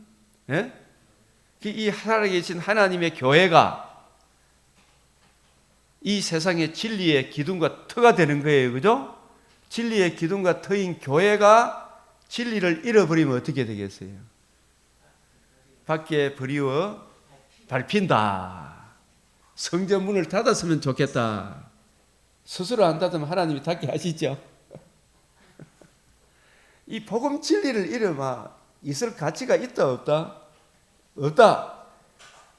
이 살아계신 하나님의 교회가 이 세상의 진리의 기둥과 터가 되는 거예요. 그죠? 진리의 기둥과 터인 교회가 진리를 잃어버리면 어떻게 되겠어요? 밖에 버리워 밟힌다. 성전 문을 닫았으면 좋겠다. 스스로 안 닫으면 하나님이 닫게 하시죠. 이 복음 진리를 잃으면 있을 가치가 있다 없다? 없다.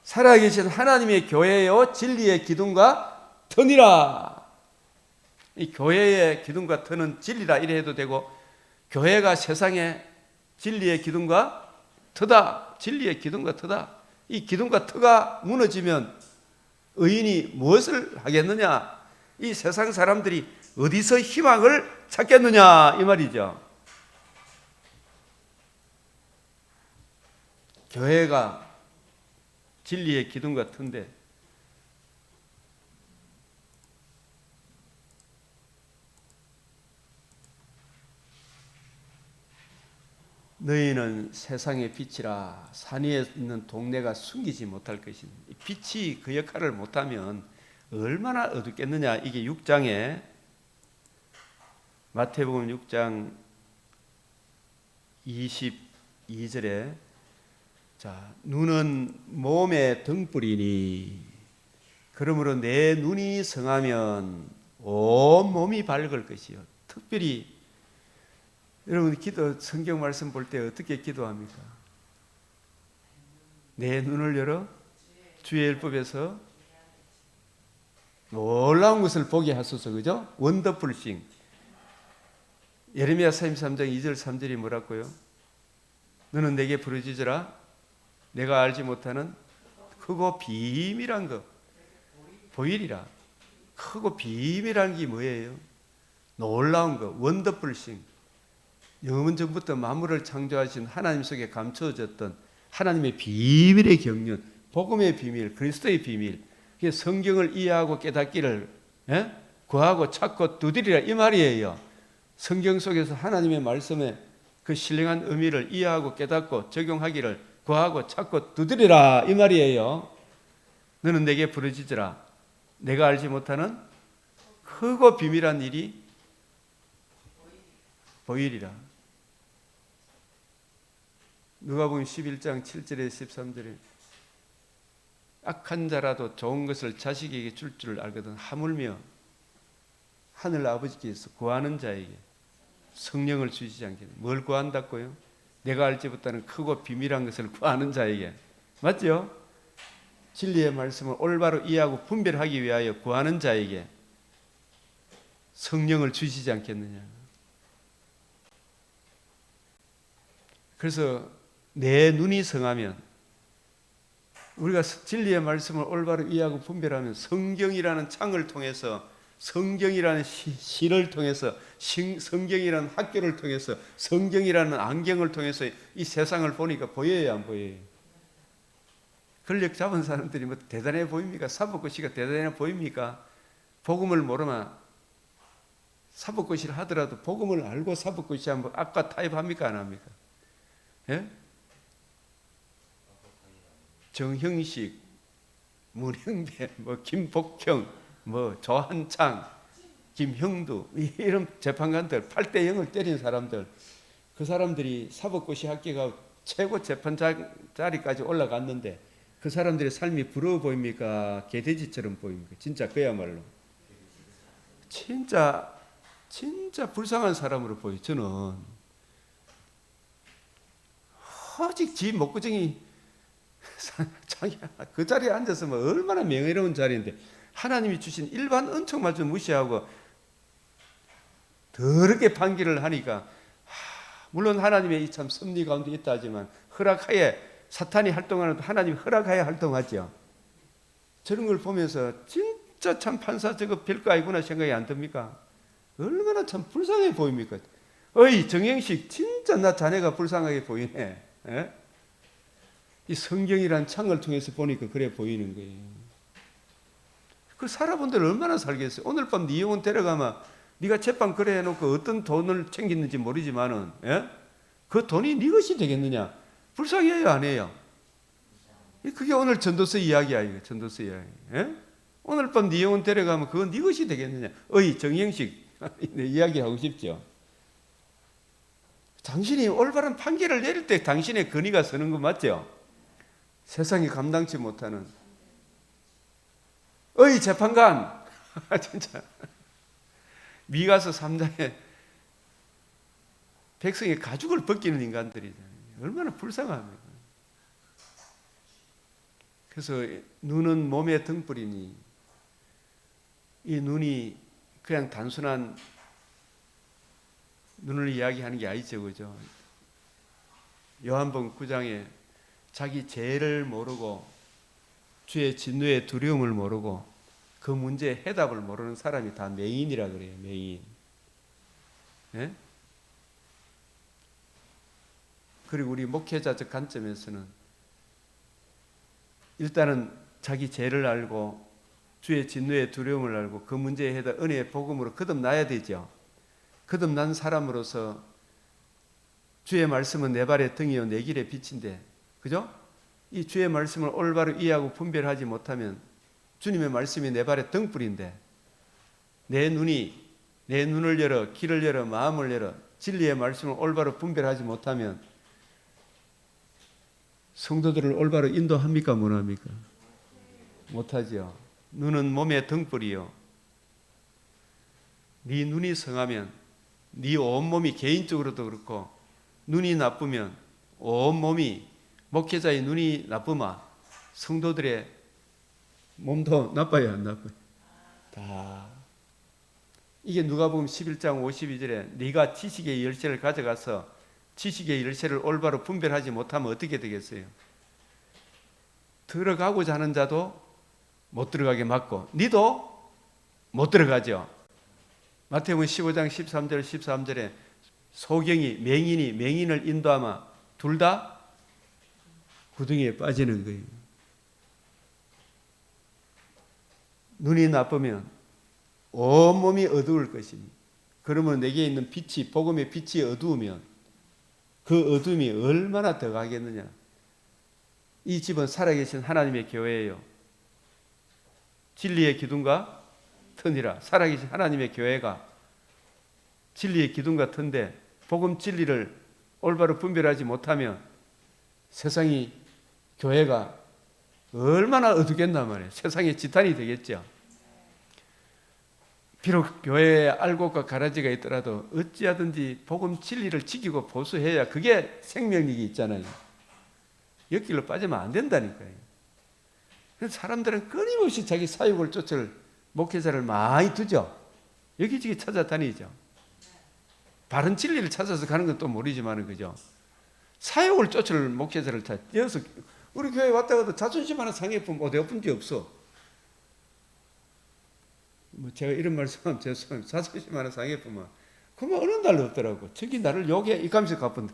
살아계신 하나님의 교회요 진리의 기둥과 터니라. 이 교회의 기둥과 터는 진리라 이래 해도 되고 교회가 세상의 진리의 기둥과 터다. 진리의 기둥과 터다. 이 기둥과 터가 무너지면 의인이 무엇을 하겠느냐? 이 세상 사람들이 어디서 희망을 찾겠느냐 이 말이죠. 교회가 진리의 기둥과 터인데 너희는 세상의 빛이라 산 위에 있는 동네가 숨기지 못할 것이니 빛이 그 역할을 못하면 얼마나 어둡겠느냐. 이게 6장에 마태복음 6장 22절에 자 눈은 몸의 등불이니 그러므로 내 눈이 성하면 온 몸이 밝을 것이요. 특별히 여러분 성경 말씀 볼 때 어떻게 기도합니까? 내 눈을 열어 주의 율법에서 놀라운 것을 보게 하소서. 그죠? 원더풀 싱. 예레미야 33장 2절 3절이 뭐라고요? 너는 내게 부르짖으라 내가 알지 못하는 크고 비밀한 것 보이리라. 크고 비밀한 게 뭐예요? 놀라운 것 원더풀 싱. 영원 전부터 만물을 창조하신 하나님 속에 감춰졌던 하나님의 비밀의 경륜, 복음의 비밀, 그리스도의 비밀, 성경을 이해하고 깨닫기를 구하고 찾고 두드리라 이 말이에요. 성경 속에서 하나님의 말씀에 그 신령한 의미를 이해하고 깨닫고 적용하기를 구하고 찾고 두드리라 이 말이에요. 너는 내게 부르짖으라. 내가 알지 못하는 크고 비밀한 일이 보이리라. 누가복음 11장 7절에 13절에 악한 자라도 좋은 것을 자식에게 줄 줄 알거든 하물며 하늘 아버지께서 구하는 자에게 성령을 주시지 않겠냐. 뭘 구한다고요? 내가 알지 못하는 크고 비밀한 것을 구하는 자에게. 맞죠? 진리의 말씀을 올바로 이해하고 분별하기 위하여 구하는 자에게 성령을 주시지 않겠느냐. 그래서 내 눈이 성하면, 우리가 진리의 말씀을 올바로 이해하고 분별하면 성경이라는 창을 통해서, 성경이라는 시를 통해서, 성경이라는 학교를 통해서, 성경이라는 안경을 통해서 이 세상을 보니까 보여요, 안 보여요? 권력 잡은 사람들이 뭐 대단해 보입니까? 사법고시가 대단해 보입니까? 복음을 모르면 사법고시를 하더라도 복음을 알고 사법고시 하면 악과 타협합니까? 안 합니까? 예? 정형식, 문형배, 뭐 김복형, 뭐 조한창, 김형두 이런 재판관들 8대 0을 때린 사람들, 그 사람들이 사법고시 합격하고 최고 재판 자리까지 올라갔는데 그 사람들의 삶이 부러워 보입니까? 개돼지처럼 보입니까? 진짜 그야말로 진짜 불쌍한 사람으로 보여요. 저는 오직 지 목구정이 자기야 그 자리에 앉았으면 얼마나 명예로운 자리인데 하나님이 주신 일반 은총마저 무시하고 더럽게 판결을 하니까, 물론 하나님의 이 참 섭리 가운데 있다 하지만 허락하에 사탄이 활동하는 하나님이 허락하에 활동하죠. 저런 걸 보면서 진짜 참 판사 저거 별거 아니구나 생각이 안 듭니까? 얼마나 참 불쌍해 보입니까? 어이 정영식 진짜 나 자네가 불쌍하게 보이네. 에? 이 성경이란 창을 통해서 보니까 그래 보이는 거예요. 그 살아본들 얼마나 살겠어요. 오늘 밤 네 영혼 데려가면 네가 재판 그래 해놓고 어떤 돈을 챙겼는지 모르지만은, 예? 그 돈이 네 것이 되겠느냐? 불쌍해요, 안 해요? 그게 오늘 전도서 이야기야, 이거 전도서 이야기. 예? 오늘 밤 네 영혼 데려가면 그건 네 것이 되겠느냐? 어이 정영식 이야기하고 싶죠. 당신이 올바른 판결을 내릴 때 당신의 권위가 서는 거 맞죠? 세상이 감당치 못하는. 어이 재판관 진짜 미가서 3장에 백성의 가죽을 벗기는 인간들이잖아요. 얼마나 불쌍합니까? 그래서 눈은 몸의 등불이니, 이 눈이 그냥 단순한 눈을 이야기하는 게 아니죠, 그죠? 요한복음 9장에 자기 죄를 모르고 주의 진노의 두려움을 모르고 그 문제의 해답을 모르는 사람이 다 맹인이라 그래요. 맹인. 예? 그리고 우리 목회자적 관점에서는 일단은 자기 죄를 알고 주의 진노의 두려움을 알고 그 문제의 해답 은혜의 복음으로 거듭나야 되죠. 거듭난 사람으로서 주의 말씀은 내 발의 등이요 내 길의 빛인데, 그죠? 이 주의 말씀을 올바로 이해하고 분별하지 못하면 주님의 말씀이 내 발의 등불인데, 내 눈을 열어 길을 열어 마음을 열어 진리의 말씀을 올바로 분별하지 못하면 성도들을 올바로 인도합니까? 못합니까? 못하죠. 눈은 몸의 등불이요. 네 눈이 성하면 네 온몸이 개인적으로도 그렇고, 눈이 나쁘면 온몸이, 목회자의 눈이 나쁘면 성도들의 몸도 나빠요, 안 나빠요? 다. 이게 누가복음 11장 52절에 네가 지식의 열쇠를 가져가서 지식의 열쇠를 올바로 분별하지 못하면 어떻게 되겠어요? 들어가고자 하는 자도 못 들어가게 막고 니도 못 들어가죠. 마태복음 15장 13절 13절에 소경이 맹인이 맹인을 인도하면 둘 다 구덩이에 빠지는 거예요. 눈이 나쁘면 온몸이 어두울 것이니 그러면 내게 있는 빛이, 복음의 빛이 어두우면 그 어둠이 얼마나 더 가겠느냐. 이 집은 살아계신 하나님의 교회예요. 진리의 기둥과 터니라. 살아계신 하나님의 교회가 진리의 기둥과 터인데 복음 진리를 올바로 분별하지 못하면 세상이, 교회가 얼마나 어두겠나 말이에요. 세상의 지탄이 되겠죠. 비록 교회에 알곡과 가라지가 있더라도 어찌하든지 복음 진리를 지키고 보수해야 그게 생명력이 있잖아요. 옆길로 빠지면 안 된다니까요. 그래서 사람들은 끊임없이 자기 사역을 쫓을 목회자를 많이 두죠. 여기저기 찾아다니죠. 바른 진리를 찾아서 가는 건 또 모르지만 그죠. 사역을 쫓을 목회자를 찾아서 우리 교회 왔다 가도 자존심 하나 상해보면 어디 엎은 게 없어. 뭐 제가 이런 말씀하면 죄송합니다. 자존심 하나 상해보면 그만 어느 날도 없더라고. 저기 나를 욕해 이 감시 갚은.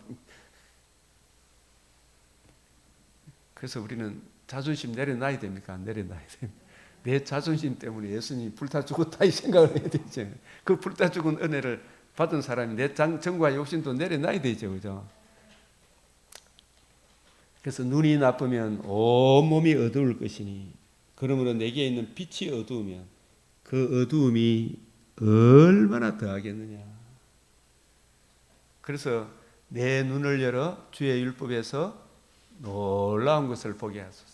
그래서 우리는 자존심 내려놔야 됩니까? 안 내려놔야 됩니까? 내 자존심 때문에 예수님이 불타 죽었다 이 생각을 해야 되죠. 그 불타 죽은 은혜를 받은 사람이 내 정과 욕심도 내려놔야 되죠. 그죠? 그래서 눈이 나쁘면 온몸이 어두울 것이니 그러므로 내게 있는 빛이 어두우면 그 어두움이 얼마나 더하겠느냐. 그래서 내 눈을 열어 주의 율법에서 놀라운 것을 보게 하소서.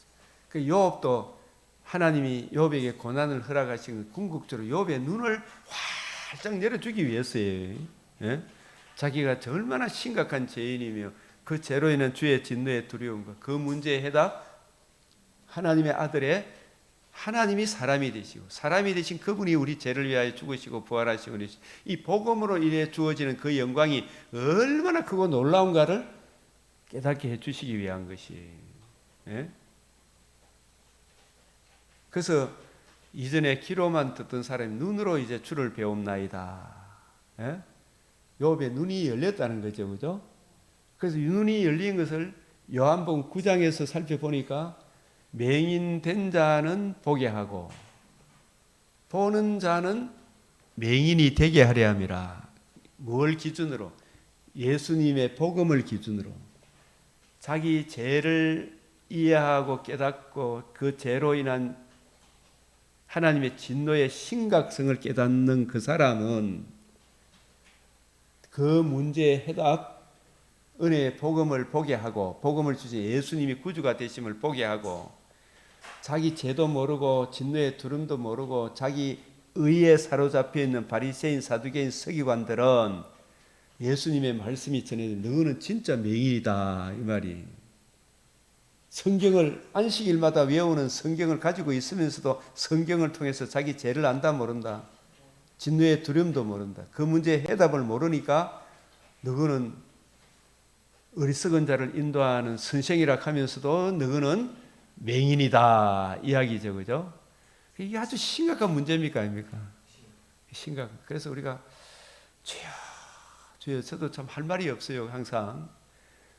그 욥도 하나님이 욥에게 고난을 허락하신 궁극적으로 욥의 눈을 활짝 열어주기 위해서예요. 예? 자기가 얼마나 심각한 죄인이며 그 죄로 인한 주의 진노의 두려움과 그 문제의 해답, 하나님의 아들의 하나님이 사람이 되시고 사람이 되신 그분이 우리 죄를 위하여 죽으시고 부활하시고 이 복음으로 인해 주어지는 그 영광이 얼마나 크고 놀라운가를 깨닫게 해주시기 위한 것이에요. 예? 그래서 이전에 귀로만 듣던 사람이 눈으로 이제 주를 배움나이다. 예? 욥의 눈이 열렸다는 거죠, 그죠? 그래서 눈이 열린 것을 요한복음 9장에서 살펴보니까 맹인된 자는 보게 하고 보는 자는 맹인이 되게 하려 함이라. 뭘 기준으로? 예수님의 복음을 기준으로. 자기 죄를 이해하고 깨닫고 그 죄로 인한 하나님의 진노의 심각성을 깨닫는 그 사람은 그 문제의 해답, 은혜의 복음을 보게 하고 복음을 주신 예수님이 구주가 되심을 보게 하고 자기 죄도 모르고 진노의 두름도 모르고 자기 의에 사로잡혀 있는 바리새인, 사두개인, 서기관들은 예수님의 말씀이 전해진 너는 진짜 맹인이다 이 말이. 성경을 안식일마다 외우는 성경을 가지고 있으면서도 성경을 통해서 자기 죄를 안다 모른다. 진노의 두려움도 모른다. 그 문제의 해답을 모르니까 너는 어리석은 자를 인도하는 선생이라 하면서도 너는 맹인이다 이야기죠. 그죠? 이게 아주 심각한 문제입니까? 아닙니까? 심각. 그래서 우리가 주여 저도 참 할 말이 없어요. 항상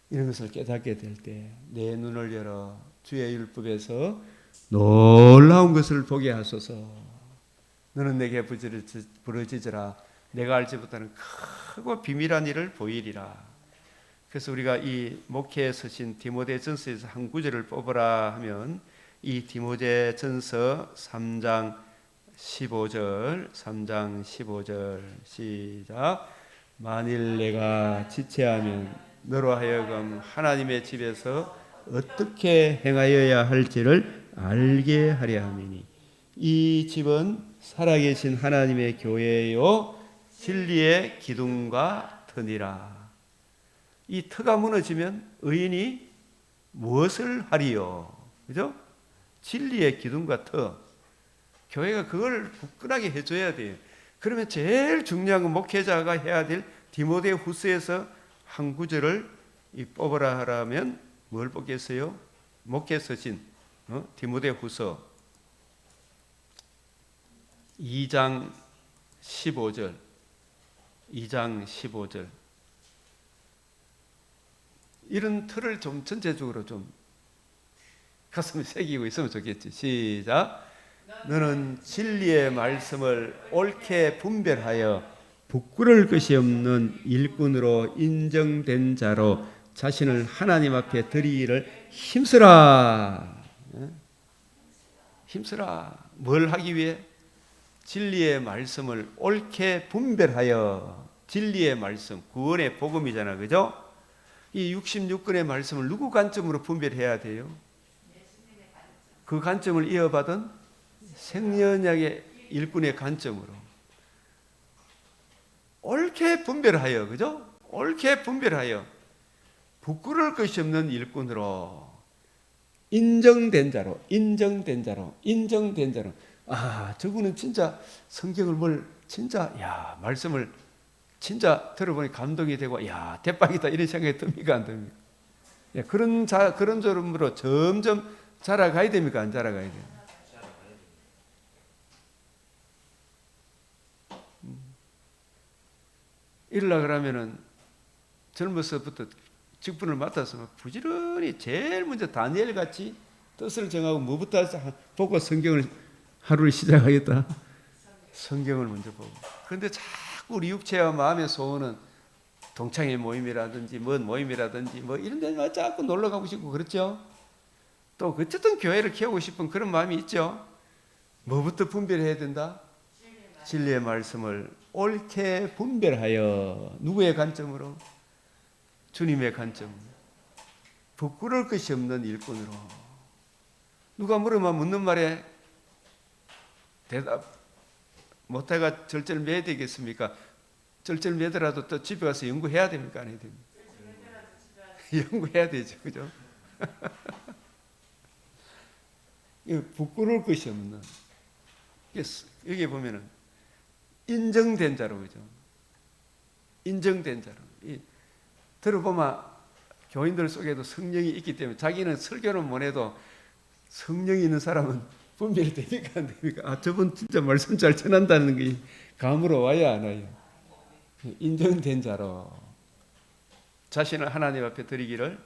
이런 것을 깨닫게 될 때 내 눈을 열어 주의 율법에서 놀라운 것을 보게 하소서. 너는 내게 부르짖으라. 내가 알지 못하는 크고 비밀한 일을 보이리라. 그래서 우리가 이 목회에 서신 디모데전서에서 한 구절을 뽑으라 하면 이 디모데전서 3장 15절 시작. 만일 내가 지체하면 너로 하여금 하나님의 집에서 어떻게 행하여야 할지를 알게 하려 함이니 이 집은 살아계신 하나님의 교회요 진리의 기둥과 터니라. 이 터가 무너지면 의인이 무엇을 하리요? 그죠? 진리의 기둥과 터. 교회가 그걸 굳건하게 해줘야 돼요. 그러면 제일 중요한 건 목회자가 해야 될 디모데 후서에서 한 구절을 뽑으라 하라면 뭘 뽑겠어요? 목회 서신 디모데 후서 2장 15절 이런 틀을 좀 전체적으로 좀 가슴에 새기고 있으면 좋겠지. 시작. 너는 진리의 말씀을 옳게 분별하여 부끄러울 것이 없는 일꾼으로 인정된 자로 자신을 하나님 앞에 드리기를 힘쓰라. 힘쓰라. 뭘 하기 위해? 진리의 말씀을 옳게 분별하여. 진리의 말씀, 구원의 복음이잖아, 그죠? 이 66권의 말씀을 누구 관점으로 분별해야 돼요? 그 관점을 이어받은 생년약의 일꾼의 관점으로 옳게 분별하여, 그죠? 옳게 분별하여 부끄러울 것이 없는 일꾼으로 인정된 자로, 인정된 자로, 인정된 자로. 아, 저분은 진짜 성경을 진짜, 말씀을 진짜 들어보니 감동이 되고, 대박이다 이런 생각이 듭니까, 안 듭니까? 그런 점으로 점점 자라가야 됩니까, 안 자라가야 됩니까? 이러려 그러면은 젊어서부터 직분을 맡아서 부지런히 제일 먼저 다니엘 같이 뜻을 정하고 뭐부터 보고 성경을 하루를 시작하겠다. 성경을 먼저 보고. 그런데 자꾸 우리 육체와 마음의 소원은 동창회 모임이라든지 뭔 모임이라든지 뭐 이런 데만 자꾸 놀러 가고 싶고 그렇죠. 또 어쨌든 교회를 키우고 싶은 그런 마음이 있죠. 뭐부터 분별해야 된다? 진리의 말씀을 옳게 분별하여. 누구의 관점으로? 주님의 관점. 부끄러울 것이 없는 일꾼으로. 누가 물으면 묻는 말에 대답 못해가 절절매야 되겠습니까? 절절매더라도 또 집에 가서 연구해야 됩니까? 안 해야 됩니까? 연구해야 되죠, 그죠? 부끄러울 것이 없는. 여기 보면은 인정된 자로, 그죠? 인정된 자로. 들어보면 교인들 속에도 성령이 있기 때문에 자기는 설교는 못해도 성령이 있는 사람은 분별이 됩니까, 안 됩니까? 저분 진짜 말씀 잘 전한다는 게 감으로 와야 안 와요? 인정된 자로 자신을 하나님 앞에 드리기를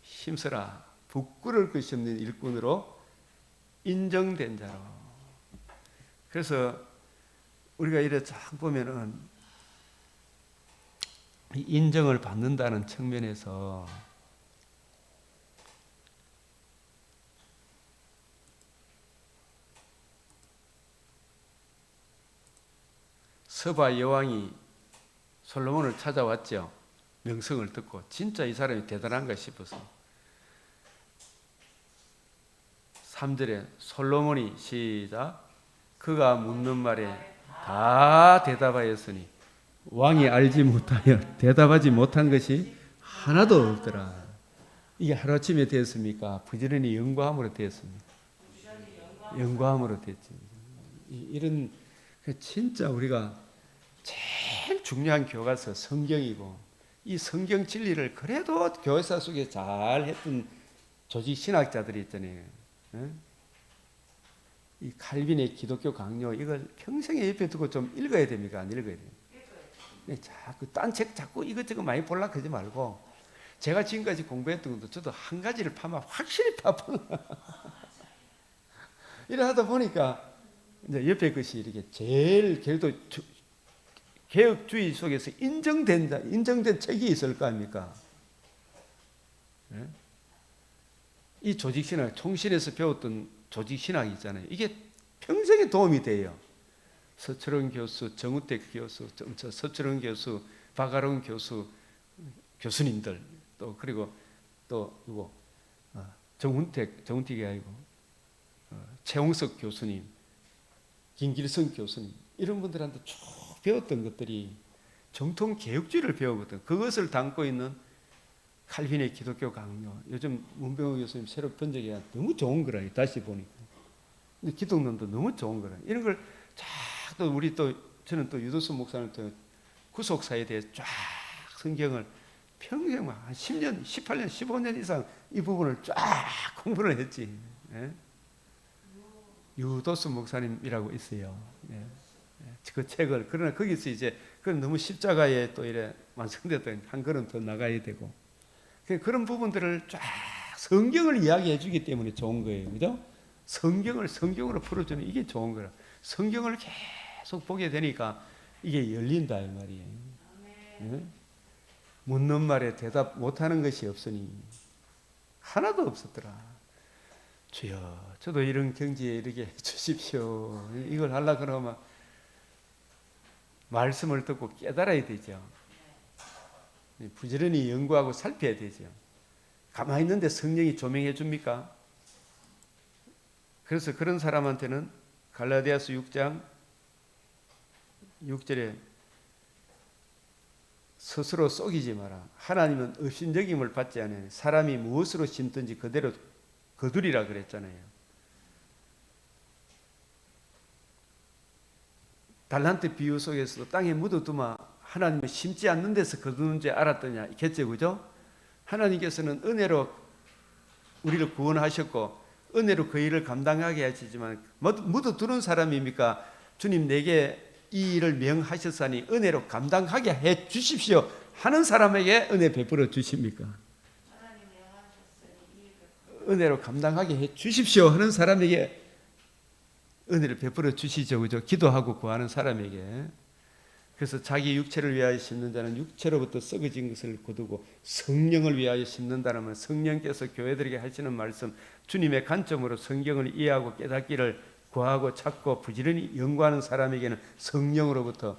힘쓰라. 부끄러울 것이 없는 일꾼으로 인정된 자로. 그래서 우리가 이래 쫙 보면은 인정을 받는다는 측면에서 서바 여왕이 솔로몬을 찾아왔죠. 명성을 듣고 진짜 이 사람이 대단한가 싶어서 3절에 솔로몬이 시작 그가 묻는 말에 다 대답하였으니 왕이 알지 못하여 대답하지 못한 것이 하나도 없더라. 이게 하루아침에 되었습니까? 부지런히 연구함으로 되었습니다. 연구함으로 됐죠. 이런 진짜 우리가 제일 중요한 교과서 성경이고 이 성경 진리를 그래도 교회사 속에 잘 했던 조직 신학자들이 있잖아요. 이 칼빈의 기독교 강요 이걸 평생에 옆에 두고 좀 읽어야 됩니까? 안 읽어야 됩니까? 자꾸 딴 책 자꾸 이것저것 많이 볼라 그러지 말고 제가 지금까지 공부했던 것도 저도 한 가지를 파면 확실히 파보는 이래 하다 보니까 이제 옆에 것이 이렇게 제일 그래도 개혁주의 속에서 인정된 책이 있을 거 아닙니까? 이 조직신학, 총신에서 배웠던 조직신학이 있잖아요. 이게 평생에 도움이 돼요. 서철원 교수, 정우택 교수, 서철원 교수, 박아론 교수, 교수님들 또 그리고 또 누구 정운택이 아니고 최홍석 교수님, 김길성 교수님 이런 분들한테 쭉 배웠던 것들이 정통 개혁주의를 배우거든. 그것을 담고 있는 칼빈의 기독교 강요. 요즘 문병호 교수님 새로 번역해 너무 좋은 거라. 다시 보니까. 근데 기독론도 너무 좋은 거라. 이런 걸 또 우리 저는 또 유도수 목사님 또 구속사에 대해 쫙 성경을 평생 한 10년, 18년, 15년 이상 이 부분을 쫙 공부를 했지. 예? 유도수 목사님이라고 있어요. 예. 그 책을 그러나 거기서 이제 그건 너무 십자가에 또 이래 완성됐던 한 걸음 더 나가야 되고 그런 부분들을 쫙 성경을 이야기해 주기 때문에 좋은 거예요. 그죠? 성경을 성경으로 풀어주는 이게 좋은 거라. 성경을 계속 보게 되니까 이게 열린다 이 말이에요. 네? 묻는 말에 대답 못하는 것이 없으니 하나도 없었더라. 주여, 저도 이런 경지에 이르게 해주십시오. 이걸 하려고 그러면 말씀을 듣고 깨달아야 되죠. 부지런히 연구하고 살펴야 되죠. 가만히 있는데 성령이 조명해 줍니까? 그래서 그런 사람한테는 갈라디아서 6장 6절에 스스로 속이지 마라. 하나님은 업신여김을 받지 않으니 사람이 무엇으로 심든지 그대로 거두리라 그랬잖아요. 달란트 비유 속에서도 땅에 묻어두마 하나님은 심지 않는 데서 거두는 줄 알았더냐 있겠죠, 그죠? 하나님께서는 은혜로 우리를 구원하셨고 은혜로 그 일을 감당하게 하시지만 묻어두는 사람입니까? 주님 내게 이 일을 명하셨으니 은혜로 감당하게 해 주십시오 하는 사람에게 은혜 베풀어 주십니까? 은혜로 감당하게 해 주십시오 하는 사람에게 은혜를 베풀어 주시죠, 그죠? 기도하고 구하는 사람에게. 그래서 자기 육체를 위하여 심는 자는 육체로부터 썩어진 것을 거두고 성령을 위하여 심는다면 성령께서 교회들에게 하시는 말씀, 주님의 관점으로 성경을 이해하고 깨닫기를 구하고 찾고 부지런히 연구하는 사람에게는 성령으로부터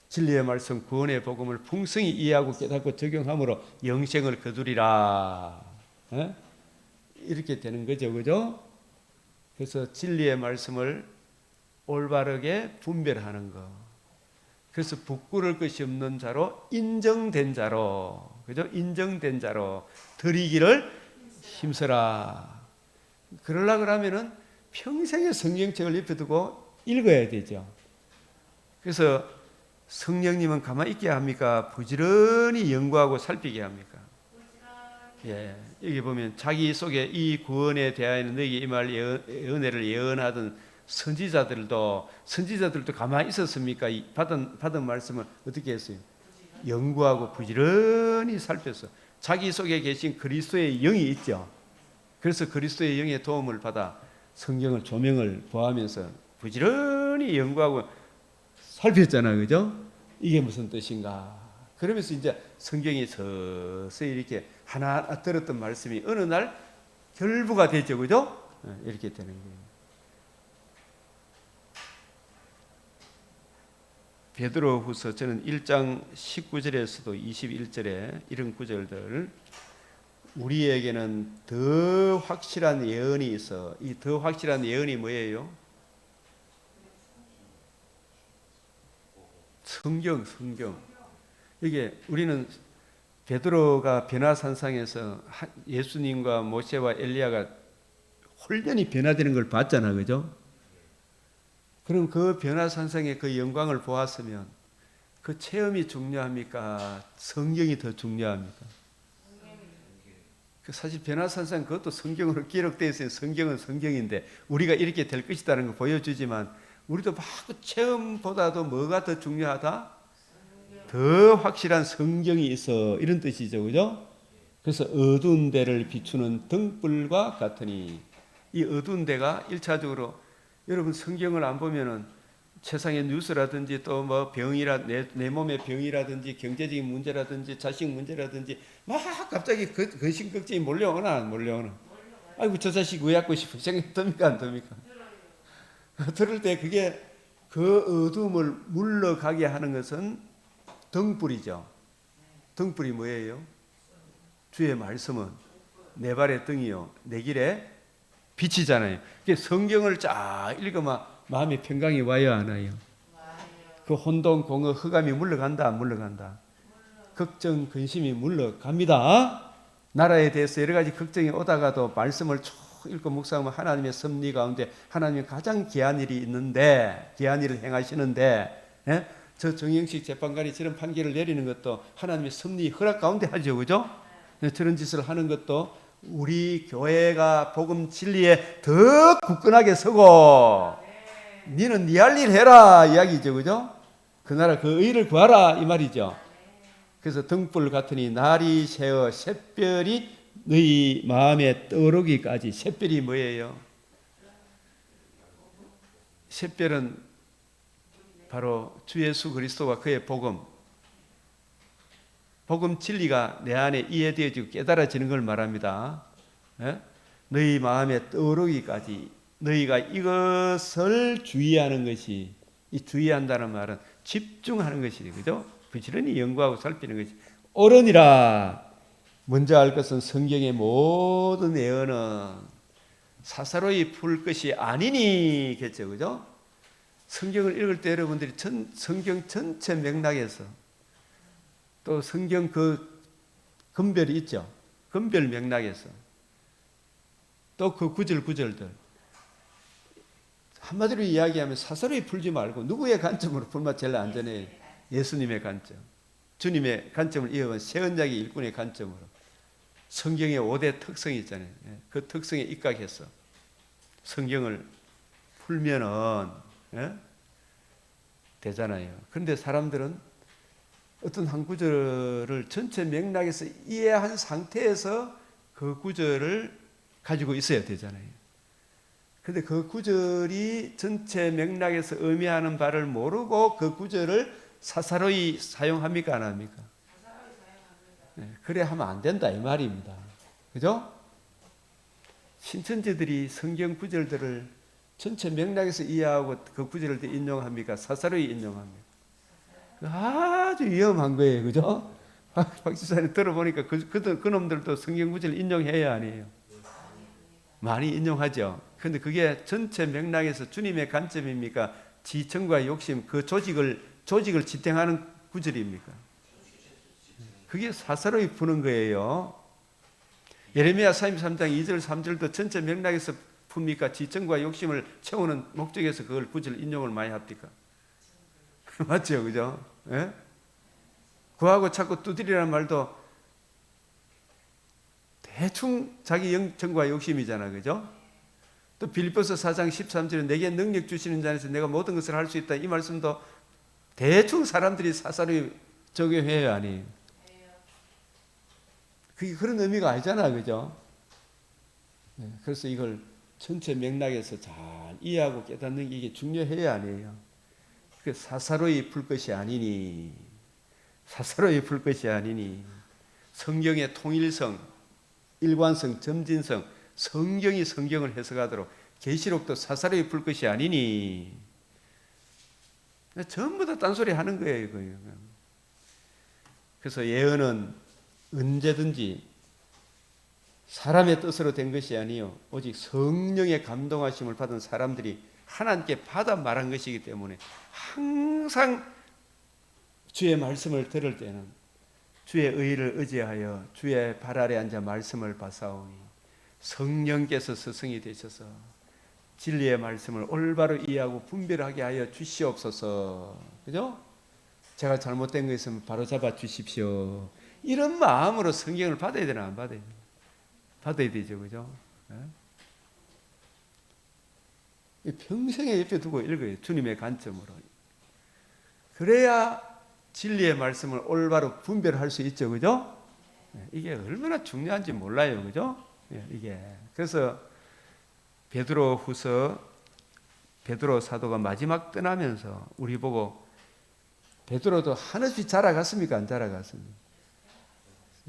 진리의 말씀, 구원의 복음을 풍성히 이해하고 깨닫고 적용함으로 영생을 거두리라. 이렇게 되는 거죠, 그죠? 그래서 진리의 말씀을 올바르게 분별하는 것. 그래서 부끄러울 것이 없는 자로 인정된 자로, 그죠? 인정된 자로 드리기를 힘써라. 그러려고 하면은 평생의 성경책을 옆에 두고 읽어야 되죠. 그래서 성령님은 가만히 있게 합니까? 부지런히 연구하고 살피게 합니까? 예, 여기 보면 자기 속에 이 구원에 대하여는 너희에게 임할 은혜를 예언하던 선지자들도 가만히 있었습니까? 받은 말씀을 어떻게 했어요? 연구하고 부지런히 살폈어. 자기 속에 계신 그리스도의 영이 있죠. 그래서 그리스도의 영의 도움을 받아 성경을 조명을 보하면서 부지런히 연구하고 살폈잖아요, 그죠? 이게 무슨 뜻인가? 그러면서 이제 성경이 서서히 이렇게 하나 들었던 말씀이 어느 날 결부가 되죠, 그죠? 이렇게 되는 거예요. 베드로후서 저는 1장 19절에서도 21절에 이런 구절들, 우리에게는 더 확실한 예언이 있어. 이 더 확실한 예언이 뭐예요? 성경. 이게 우리는 베드로가 변화산상에서 예수님과 모세와 엘리야가 홀연히 변화되는 걸 봤잖아, 그죠? 그럼 그 변화산상의 그 영광을 보았으면 그 체험이 중요합니까? 성경이 더 중요합니까? 사실 변화산상 그것도 성경으로 기록되어 있어요. 성경은 성경인데 우리가 이렇게 될 것이라는 걸 보여주지만 우리도 막 그 체험보다도 뭐가 더 중요하다? 더 확실한 성경이 있어, 이런 뜻이죠, 그죠? 그래서 어두운 데를 비추는 등불과 같으니, 이 어두운 데가 1차적으로 여러분 성경을 안 보면은 세상의 뉴스라든지 또 뭐 병이라 내 몸의 병이라든지 경제적인 문제라든지 자식 문제라든지 막 갑자기 근심 걱정이 몰려오나 안 몰려오나? 아이고 저 자식 왜 갖고 싶어 생각 듭니까 안 듭니까? 들을 때 그게 그 어둠을 물러가게 하는 것은 등불이죠. 등불이 뭐예요? 주의 말씀은 내 발의 등이요 내 길에 빛이잖아요. 성경을 쫙 읽으면 마음의 평강이 와요 안 와요? 그 혼돈, 공허, 흑암이 물러간다 안 물러간다? 걱정, 근심이 물러갑니다. 나라에 대해서 여러 가지 걱정이 오다가도 말씀을 쭉 읽고 묵상하면 하나님의 섭리 가운데 하나님의 가장 귀한 일이 있는데, 귀한 일을 행하시는데, 예? 저 정영식 재판관이 저런 판결을 내리는 것도 하나님의 섭리 허락 가운데 하죠, 그죠? 저런 짓을 하는 것도 우리 교회가 복음 진리에 더 굳건하게 서고 니는 네 할 일 해라 이야기죠, 그죠? 그 나라 그 의를 구하라 이 말이죠. 그래서 등불 같으니 날이 새어 샛별이 너희 마음에 떠오르기까지. 샛별이 뭐예요? 샛별은 바로 주 예수 그리스도와 그의 복음 진리가 내 안에 이해되어지고 깨달아지는 걸 말합니다. 예? 너희 마음에 떠오르기까지 너희가 이것을 주의하는 것이, 이 주의한다는 말은 집중하는 것이죠. 그죠? 부지런히 연구하고 살피는 것이 옳으니라. 먼저 알 것은 성경의 모든 예언은 사사로이 풀 것이 아니니겠죠. 그죠? 성경을 읽을 때 여러분들이 성경 전체 맥락에서 또 성경 그 금별이 있죠. 금별 맥락에서 또 그 구절들 한마디로 이야기하면 사사로이 풀지 말고 누구의 관점으로 풀면 제일 안전해요? 예수님의 관점, 주님의 관점을 이어간 새 언약의 일꾼의 관점으로 성경의 5대 특성이 있잖아요. 그 특성에 입각해서 성경을 풀면은 되잖아요. 그런데 사람들은 어떤 한 구절을 전체 맥락에서 이해한 상태에서 그 구절을 가지고 있어야 되잖아요. 그런데 그 구절이 전체 맥락에서 의미하는 바를 모르고 그 구절을 사사로이 사용합니까? 안 합니까? 그래 하면 안 된다 이 말입니다. 그죠? 신천지들이 성경 구절들을 전체 맥락에서 이해하고 그 구절을 인용합니까? 사사로이 인용합니까? 아주 위험한 거예요. 그죠? 박 지사님 들어보니까 그 놈들도 성경 구절 인용해야 아니에요. 많이 인용하죠. 그런데 그게 전체 맥락에서 주님의 관점입니까? 지청과 욕심, 그 조직을 지탱하는 구절입니까? 그게 사사로이 푸는 거예요. 예레미야 33장 2절 3절도 전체 맥락에서 풉니까? 지청과 욕심을 채우는 목적에서 그걸 구절 인용을 많이 합니까? 맞죠? 그죠? 예? 그하고 자꾸 두드리라는 말도 대충 자기 영청과 욕심이잖아. 그죠? 또 빌립보서 4장 13절에 내게 능력 주시는 자에서 내가 모든 것을 할 수 있다. 이 말씀도 대충 사람들이 사사로이 적용해야 아니에요. 그게 그런 의미가 아니잖아. 그죠? 네, 그래서 이걸 전체 맥락에서 잘 이해하고 깨닫는 게 이게 중요해야 아니에요. 사사로이 풀 것이 아니니, 사사로이 풀 것이 아니니, 성경의 통일성, 일관성, 점진성, 성경이 성경을 해석하도록 계시록도 사사로이 풀 것이 아니니, 전부 다 딴소리 하는 거예요. 그래서 예언은 언제든지 사람의 뜻으로 된 것이 아니요 오직 성령의 감동하심을 받은 사람들이 하나님께 받아 말한 것이기 때문에 항상 주의 말씀을 들을 때는 주의 의를 의지하여 주의 발 아래 앉아 말씀을 받사오니 성령께서 스승이 되셔서 진리의 말씀을 올바로 이해하고 분별하게 하여 주시옵소서. 그죠? 제가 잘못된 거 있으면 바로 잡아 주십시오. 이런 마음으로 성경을 받아야 되나 안 받아야 되나? 받아야 되죠. 그죠? 평생에 옆에 두고 읽어요. 주님의 관점으로. 그래야 진리의 말씀을 올바로 분별할 수 있죠. 그죠? 이게 얼마나 중요한지 몰라요. 그죠? 이게. 그래서 베드로 사도가 마지막 떠나면서 우리 보고 베드로도 한없이 자라갔습니까? 안 자라갔습니까?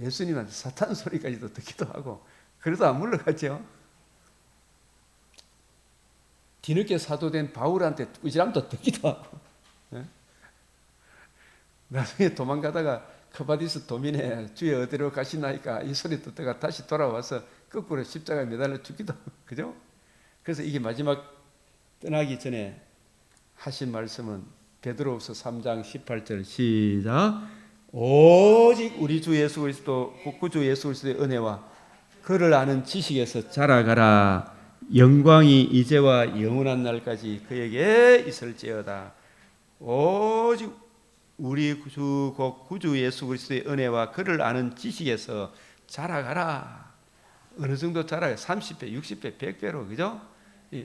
예수님한테 사탄 소리까지도 듣기도 하고 그래도 안 물러갔죠. 뒤늦게 사도된 바울한테 꾸지람도 듣기도 하고 나중에 도망가다가 크바디스 도민에 주의 어디로 가시나이까 이 소리 듣다가 다시 돌아와서 거꾸로 십자가에 매달려 죽기도 하고 그죠? 그래서 이게 마지막 떠나기 전에 하신 말씀은 베드로후서 3장 18절 시작. 오직 우리 주 예수 그리스도 구주 예수 그리스도의 은혜와 그를 아는 지식에서 자라가라. 영광이 이제와 영원한 날까지 그에게 있을지어다. 오직 우리 구주 예수 그리스도의 은혜와 그를 아는 지식에서 자라가라. 어느 정도 자라가? 30배, 60배, 100배로 그죠?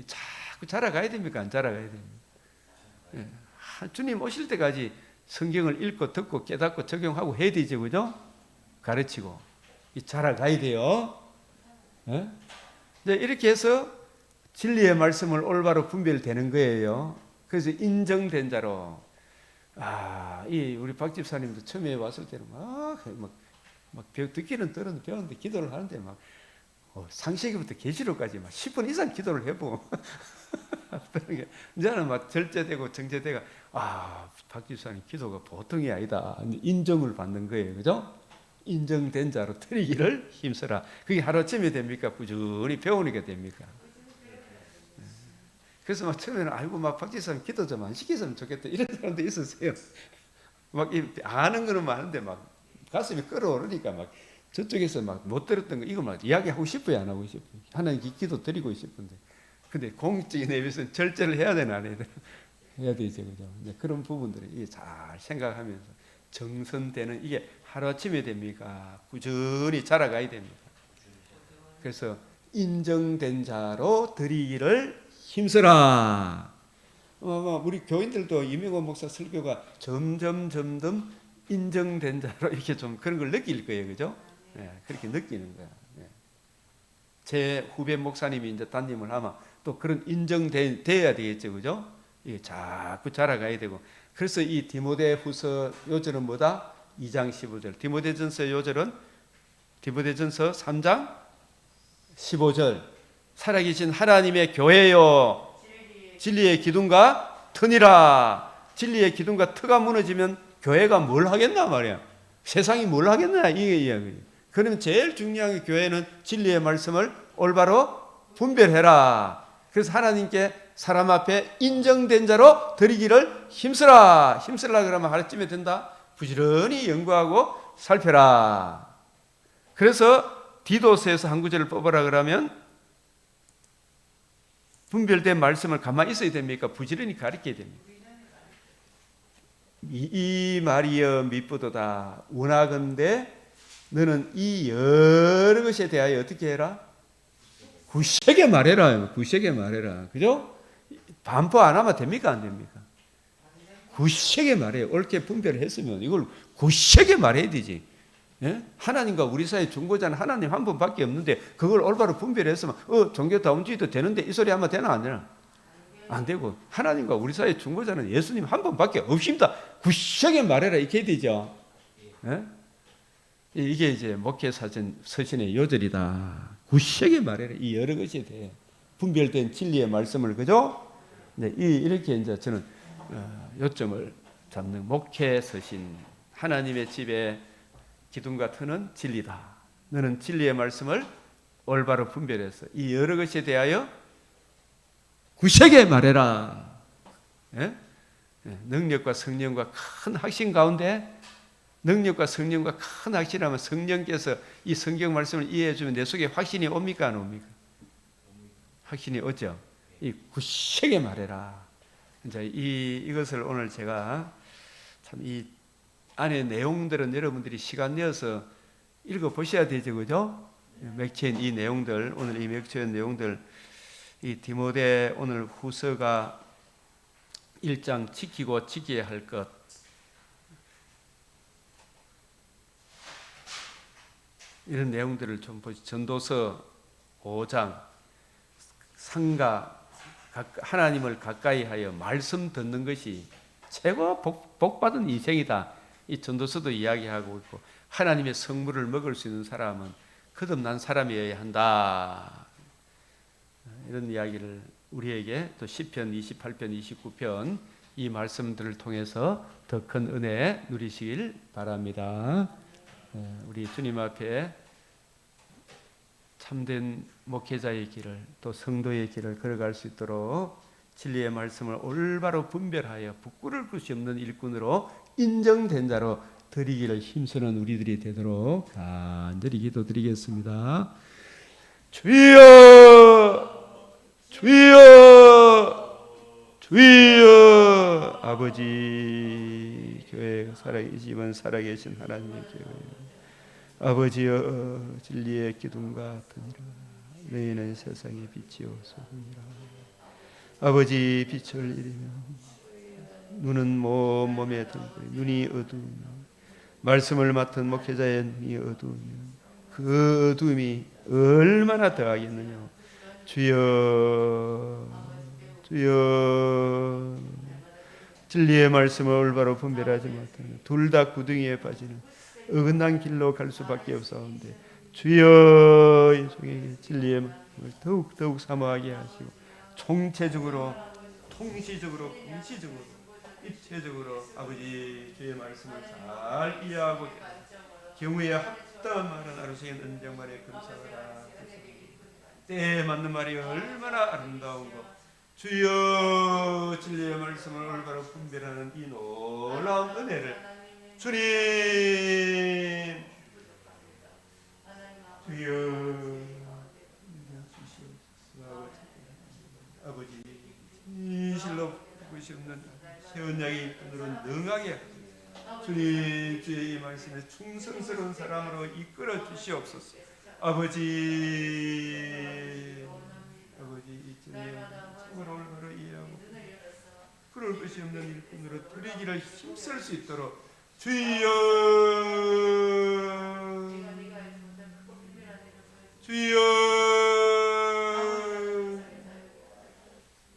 자꾸 자라가야 됩니까? 안 자라가야 됩니까? 주님 오실 때까지 성경을 읽고 듣고 깨닫고 적용하고 해야 되죠. 그죠? 가르치고 자라가야 돼요. 이제 이렇게 해서 진리의 말씀을 올바로 분별되는 거예요. 그래서 인정된 자로. 이 우리 박 집사님도 처음에 왔을 때는 막 듣기는 들었는데 배웠는데 기도를 하는데 막 상세기부터 계시록까지 막 10분 이상 기도를 해보고 이제는 막 절제되고 정제되고 박 집사님 기도가 보통이 아니다. 인정을 받는 거예요, 그죠? 인정된 자로 드리기를 힘써라. 그게 하루아침에 됩니까? 꾸준히 배우니까 됩니까? 그래서 막 처음에는 막 박 집사님 기도 좀 안 시켰으면 좋겠다 이런 사람도 있었어요. 막 아는 거는 많은데 막 가슴이 끓어오르니까 막 저쪽에서 막 못 들었던 거 이거 막 이야기하고 싶어요, 안 하고 싶어요? 하나님께 기도 드리고 싶은데 근데 공적인 의미에서는 절제를 해야 되나 안 해야 되나? 해야 되죠, 그죠? 그런 부분들을 이게 잘 생각하면서 정선되는 이게 하루아침에 됩니까? 꾸준히 자라가야 됩니다. 그래서 인정된 자로 드리기를 힘써라. 우리 교인들도 이명호 목사 설교가 점점 인정된 자로 이렇게 좀 그런 걸 느낄 거예요, 그죠? 그렇게 느끼는 거야. 제 후배 목사님이 이제 담임을 하면 또 그런 인정돼야 되겠죠, 그죠? 이게 자꾸 자라가야 되고. 그래서 이 디모데후서 요절은 뭐다? 2장 15절. 디모데전서 요절은 디모데전서 3장 15절. 살아계신 하나님의 교회요 진리의 기둥과 터니라. 진리의 기둥과 터가 무너지면 교회가 뭘 하겠나 말이야. 세상이 뭘 하겠나 이게 이야기예요. 그러면 제일 중요한 게 교회는 진리의 말씀을 올바로 분별해라. 그래서 하나님께 사람 앞에 인정된 자로 드리기를 힘쓰라. 힘쓰라 그러면 하루쯤에 된다. 부지런히 연구하고 살펴라. 그래서 디도서에서 한 구절을 뽑아라 그러면 분별된 말씀을 가만히 있어야 됩니까? 부지런히 가르쳐야 됩니다. 이 말이여 미쁘도다. 원하건대 너는 이 여러 것에 대하여 어떻게 해라? 굳세게 말해라. 굳세게 말해라. 그죠? 반포 안 하면 됩니까? 안 됩니까? 굳세게 말해요. 옳게 분별했으면 이걸 굳세게 말해야 되지. 하나님과 우리 사이의 중보자는 하나님 한 분밖에 없는데 그걸 올바로 분별했으면 종교다운주의도 되는데 이 소리 하면 되나 안 되나? 안 되고 하나님과 우리 사이의 중보자는 예수님 한 분밖에 없습니다. 굳세게 말해라 이렇게 되죠. 이게 이제 목회사전 서신의 요절이다. 굳세게 말해라. 이 여러 것에 대해 분별된 진리의 말씀을 그죠? 이렇게 이제 저는 요점을 잡는 목회서신. 하나님의 집에 기둥과 터는 진리다. 너는 진리의 말씀을 올바로 분별해서 이 여러 것에 대하여 굳세게 말해라. 능력과 성령과 큰 확신 가운데 능력과 성령과 큰 확신하면 성령께서 이 성경 말씀을 이해해 주면 내 속에 확신이 옵니까 안 옵니까? 확신이 오죠. 이 굳세게 말해라. 이제 이것을 오늘 제가 참 이 안에 내용들은 여러분들이 시간 내어서 읽어 보셔야 되죠, 그죠? 맥체인 이 내용들, 오늘 이 맥체인 내용들, 이 디모데 오늘 후서가 1장 지키고 지켜야 할 것, 이런 내용들을 좀 보시. 전도서 5장 상가 하나님을 가까이 하여 말씀 듣는 것이 최고 복받은 인생이다. 이 전도서도 이야기하고 있고 하나님의 성물을 먹을 수 있는 사람은 거듭난 사람이어야 한다. 이런 이야기를 우리에게 또 시편 28편 29편 이 말씀들을 통해서 더 큰 은혜 누리시길 바랍니다. 우리 주님 앞에 참된 목회자의 길을 또 성도의 길을 걸어갈 수 있도록 진리의 말씀을 올바로 분별하여 부끄러울 것이 없는 일꾼으로 인정된 자로 드리기를 힘쓰는 우리들이 되도록 간절히 기도드리겠습니다. 주여 주여 주여. 아버지, 교회가 살아계시면 살아계신 하나님의 교회, 아버지여 진리의 기둥과 터니라. 너희는 세상의 빛이요 소금이라. 아버지, 빛을 잃으며 눈은 몸에 들고 눈이 어두우며 말씀을 맡은 목회자의 눈이 어두우며 그 어두움이 얼마나 더하겠느냐. 주여 주여 진리의 말씀을 올바로 분별하지 못하는 둘 다 구덩이에 빠지는 어긋난 길로 갈 수밖에 없사온데 주여 이 종에게 진리의 말씀을 더욱 사모하게 하시고 총체적으로 통시적으로 공시적으로 입체적으로 아버지 주의 말씀을 잘 이해하고 경우에 합당한 말은 아루성의 은정말에 근사하라. 때에 맞는 말이 얼마나 아름다운 것. 주여 진리의 말씀을 올바로 분별하는 이 놀라운 은혜를 주님 주여 아버지 진실로 것이 없는 세운 양의 끈으로 능하게 주님 주의 이 말씀에 충성스러운 사람으로 이끌어 주시옵소서. 아버지 이 진리의 참으로 올바로 이해하고 그럴 것이 없는 일꾼으로 드리기를 힘쓸 수 있도록 주여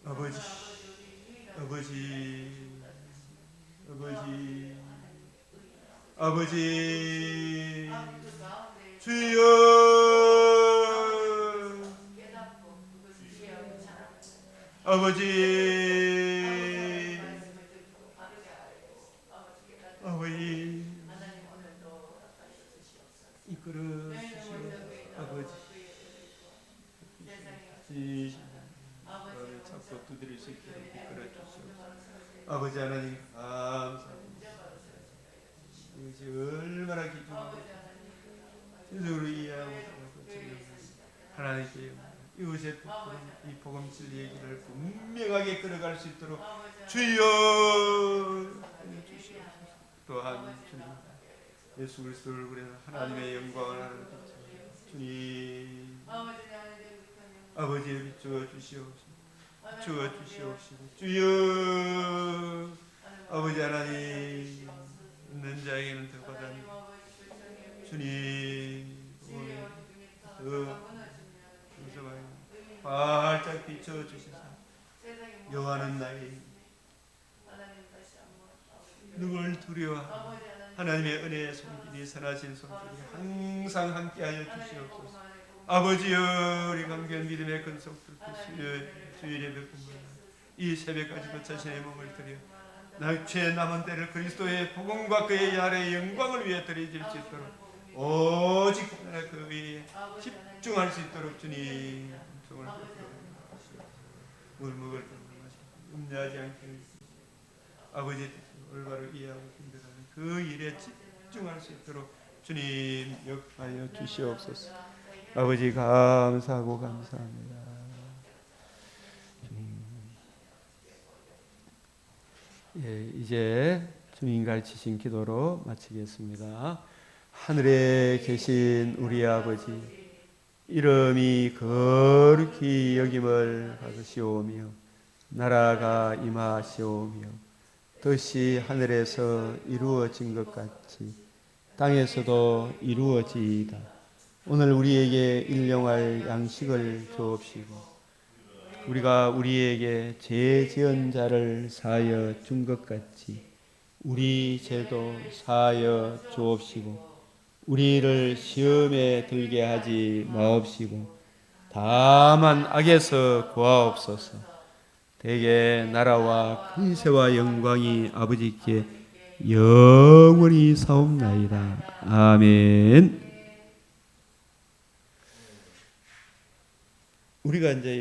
아버지 주여 아버지 이끌어 주시옵소서. 아버지 찾고 두드릴 수 있도록 이끌어 주시옵소서. 아버지 하나님 감사합니다. 이것이 얼마나 기중하고 진정으로 이해하고 하나님께 이웃의 이 복음 진리의 길을 분명하게 끌어갈 수 있도록 주여 주시옵소서. 또한 주님 예수 그리스도 얼굴에 하나님의 영광을 하는 주님 아버지의 비추어 주시옵소서. 주여 아버지 하나님 있는 자에게는 더 받아니 주님 활짝 비춰 주시사 여호와는 나의 누굴 두려워하며 하나님의 은혜의 손길이 선하신 손길이 항상 함께하여 주시옵소서. 아버지여 우리 감사한 믿음의 근속들 주일 예배뿐만 이 새벽까지도 자신의 몸을 드려 낙취의 남은 때를 그리스도의 복음과 그의 아래의 영광을 위해 드려질 수 있도록 오직 그 위에 집중할 수 있도록 주님 음성을 물먹을 음냐하지 않게 아버지 올바로 이해하고 분별하는 그 일에 집중할 수 있도록 주님 역하여 주시옵소서. 아버지 감사하고 감사합니다. 예, 이제 주님 가르치신 기도로 마치겠습니다. 하늘에 계신 우리 아버지 이름이 거룩히 여김을 받으시오며 나라가 임하시오며 뜻이 하늘에서 이루어진 것 같이 땅에서도 이루어지이다. 오늘 우리에게 일용할 양식을 주옵시고 우리가 우리에게 죄 지은 자를 사하여 준 것 같이 우리 죄도 사하여 주옵시고 우리를 시험에 들게 하지 마옵시고 다만 악에서 구하옵소서. 대개 나라와 권세와 영광이 아버지께 영원히 사옵나이다. 아멘. 우리가 이제